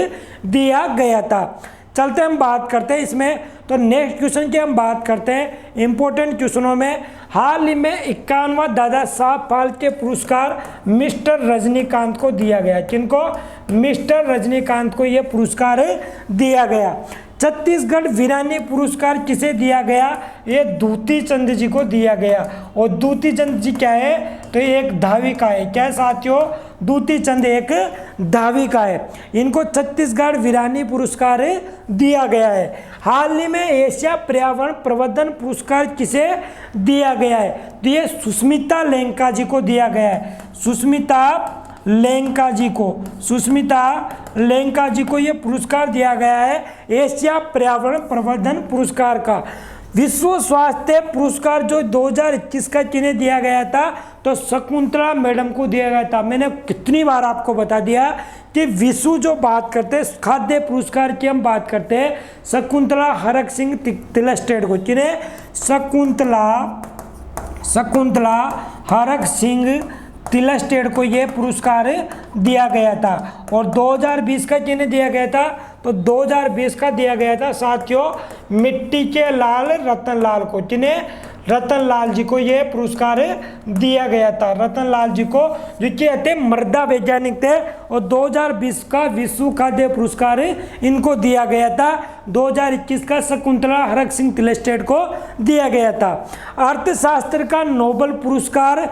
दिया गया था। चलते हम बात करते हैं इसमें। तो नेक्स्ट क्वेश्चन की हम बात करते हैं इंपॉर्टेंट क्वेश्चनों में। हाल ही में 51वां दादा साहब फाल्के पुरस्कार मिस्टर रजनीकांत को दिया गया। किनको? मिस्टर रजनीकांत को यह पुरस्कार दिया गया। छत्तीसगढ़ वीरानी पुरस्कार किसे दिया गया? ये दूती चंद जी को दिया गया। और दूती चंद जी क्या है? तो ये एक धाविका है। क्या है साथियों? दूती चंद एक धाविका है। इनको छत्तीसगढ़ वीरानी पुरस्कार दिया गया है। हाल ही में एशिया पर्यावरण प्रवर्धन पुरस्कार किसे दिया गया है? तो ये सुष्मिता लेंका जी को दिया गया है। सुष्मिता लेंका जी को ये पुरस्कार दिया गया है, एशिया पर्यावरण प्रवर्धन पुरस्कार का। विश्व स्वास्थ्य पुरस्कार जो 2021 का किन्हें दिया गया था? तो शकुंतला मैडम को दिया गया था। मैंने कितनी बार आपको बता दिया कि विश्व जो बात करते हैं खाद्य पुरस्कार की हम बात करते हैं, शकुंतला हरक सिंह तिलस्टेट को, किन्हें? शकुंतला हरक सिंह तिलस्टेट को ये पुरस्कार दिया गया था। और 2020 का किन्हें दिया गया था? तो 2020 का दिया गया था साथियों मिट्टी के लाल रतन लाल को। किन्हें? रतन लाल जी को ये पुरस्कार दिया गया था। रतन लाल जी को, जो कि थे मृदा वैज्ञानिक थे। और 2020 का विश्व खाद्य पुरस्कार इनको दिया गया था। 2021 का शकुंतला हरक सिंह तिलस्टेट को दिया गया था। अर्थशास्त्र का नोबेल पुरस्कार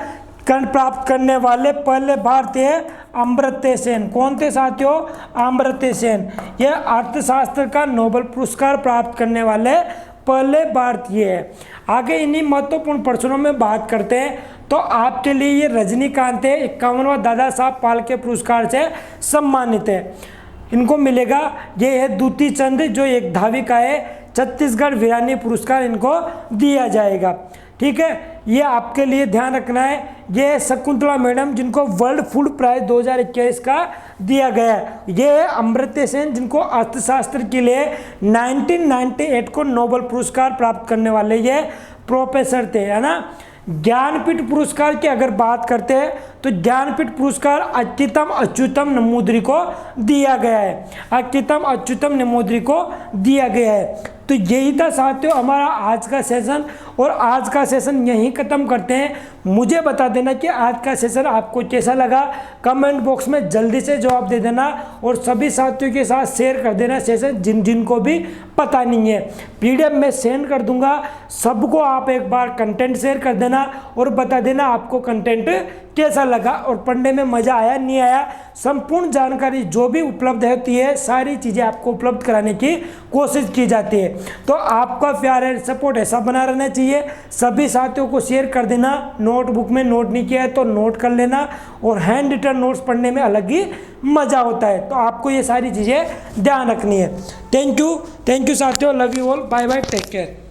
प्राप्त करने वाले पहले भारतीय अमर्त्य सेन। कौन थे साथियों? अमर्त्य सेन। ये अर्थशास्त्र का नोबेल पुरस्कार प्राप्त करने वाले पहले भारतीय है। आगे इन्हीं महत्वपूर्ण प्रश्नों में बात करते हैं। तो आपके लिए ये रजनीकांत है, 51वां दादा साहब फाल्के पुरस्कार से सम्मानित है। इनको मिलेगा। ये है दूती चंद जो एक धाविका है, छत्तीसगढ़ वीरानी पुरस्कार इनको दिया जाएगा। ठीक है, ये आपके लिए ध्यान रखना है। ये शकुंतला मैडम जिनको वर्ल्ड फूड प्राइज 2021 का दिया गया है। ये है अमर्त्य सेन जिनको अर्थशास्त्र के लिए 1998 को नोबेल पुरस्कार प्राप्त करने वाले ये प्रोफेसर थे, है ना। ज्ञानपीठ पुरस्कार की अगर बात करते हैं तो ज्ञानपीठ पुरस्कार अच्युतम नमूद्री को दिया गया है। अच्युतम नमूद्री को दिया गया है। तो यही था साथियों हमारा आज का सेशन। और आज का सेशन यहीं ख़त्म करते हैं। मुझे बता देना कि आज का सेशन आपको कैसा लगा, कमेंट बॉक्स में जल्दी से जवाब दे देना। और सभी साथियों के साथ शेयर कर देना सेशन जिनको भी पता नहीं है। PDF में सेंड कर दूंगा, सबको आप एक बार कंटेंट शेयर कर देना और बता देना आपको कंटेंट कैसा लगा और पढ़ने में मज़ा आया नहीं आया। संपूर्ण जानकारी जो भी उपलब्ध होती है सारी चीज़ें आपको उपलब्ध कराने की कोशिश की जाती है। तो आपका प्यार है, सपोर्ट ऐसा बना रहना चाहिए। सभी साथियों को शेयर कर देना। नोटबुक में नोट नहीं किया है तो नोट कर लेना। और हैंड रिटन नोट्स पढ़ने में अलग ही मज़ा होता है। तो आपको ये सारी चीज़ें ध्यान रखनी है। थैंक यू साथियों। Love you all. Bye bye. Take care.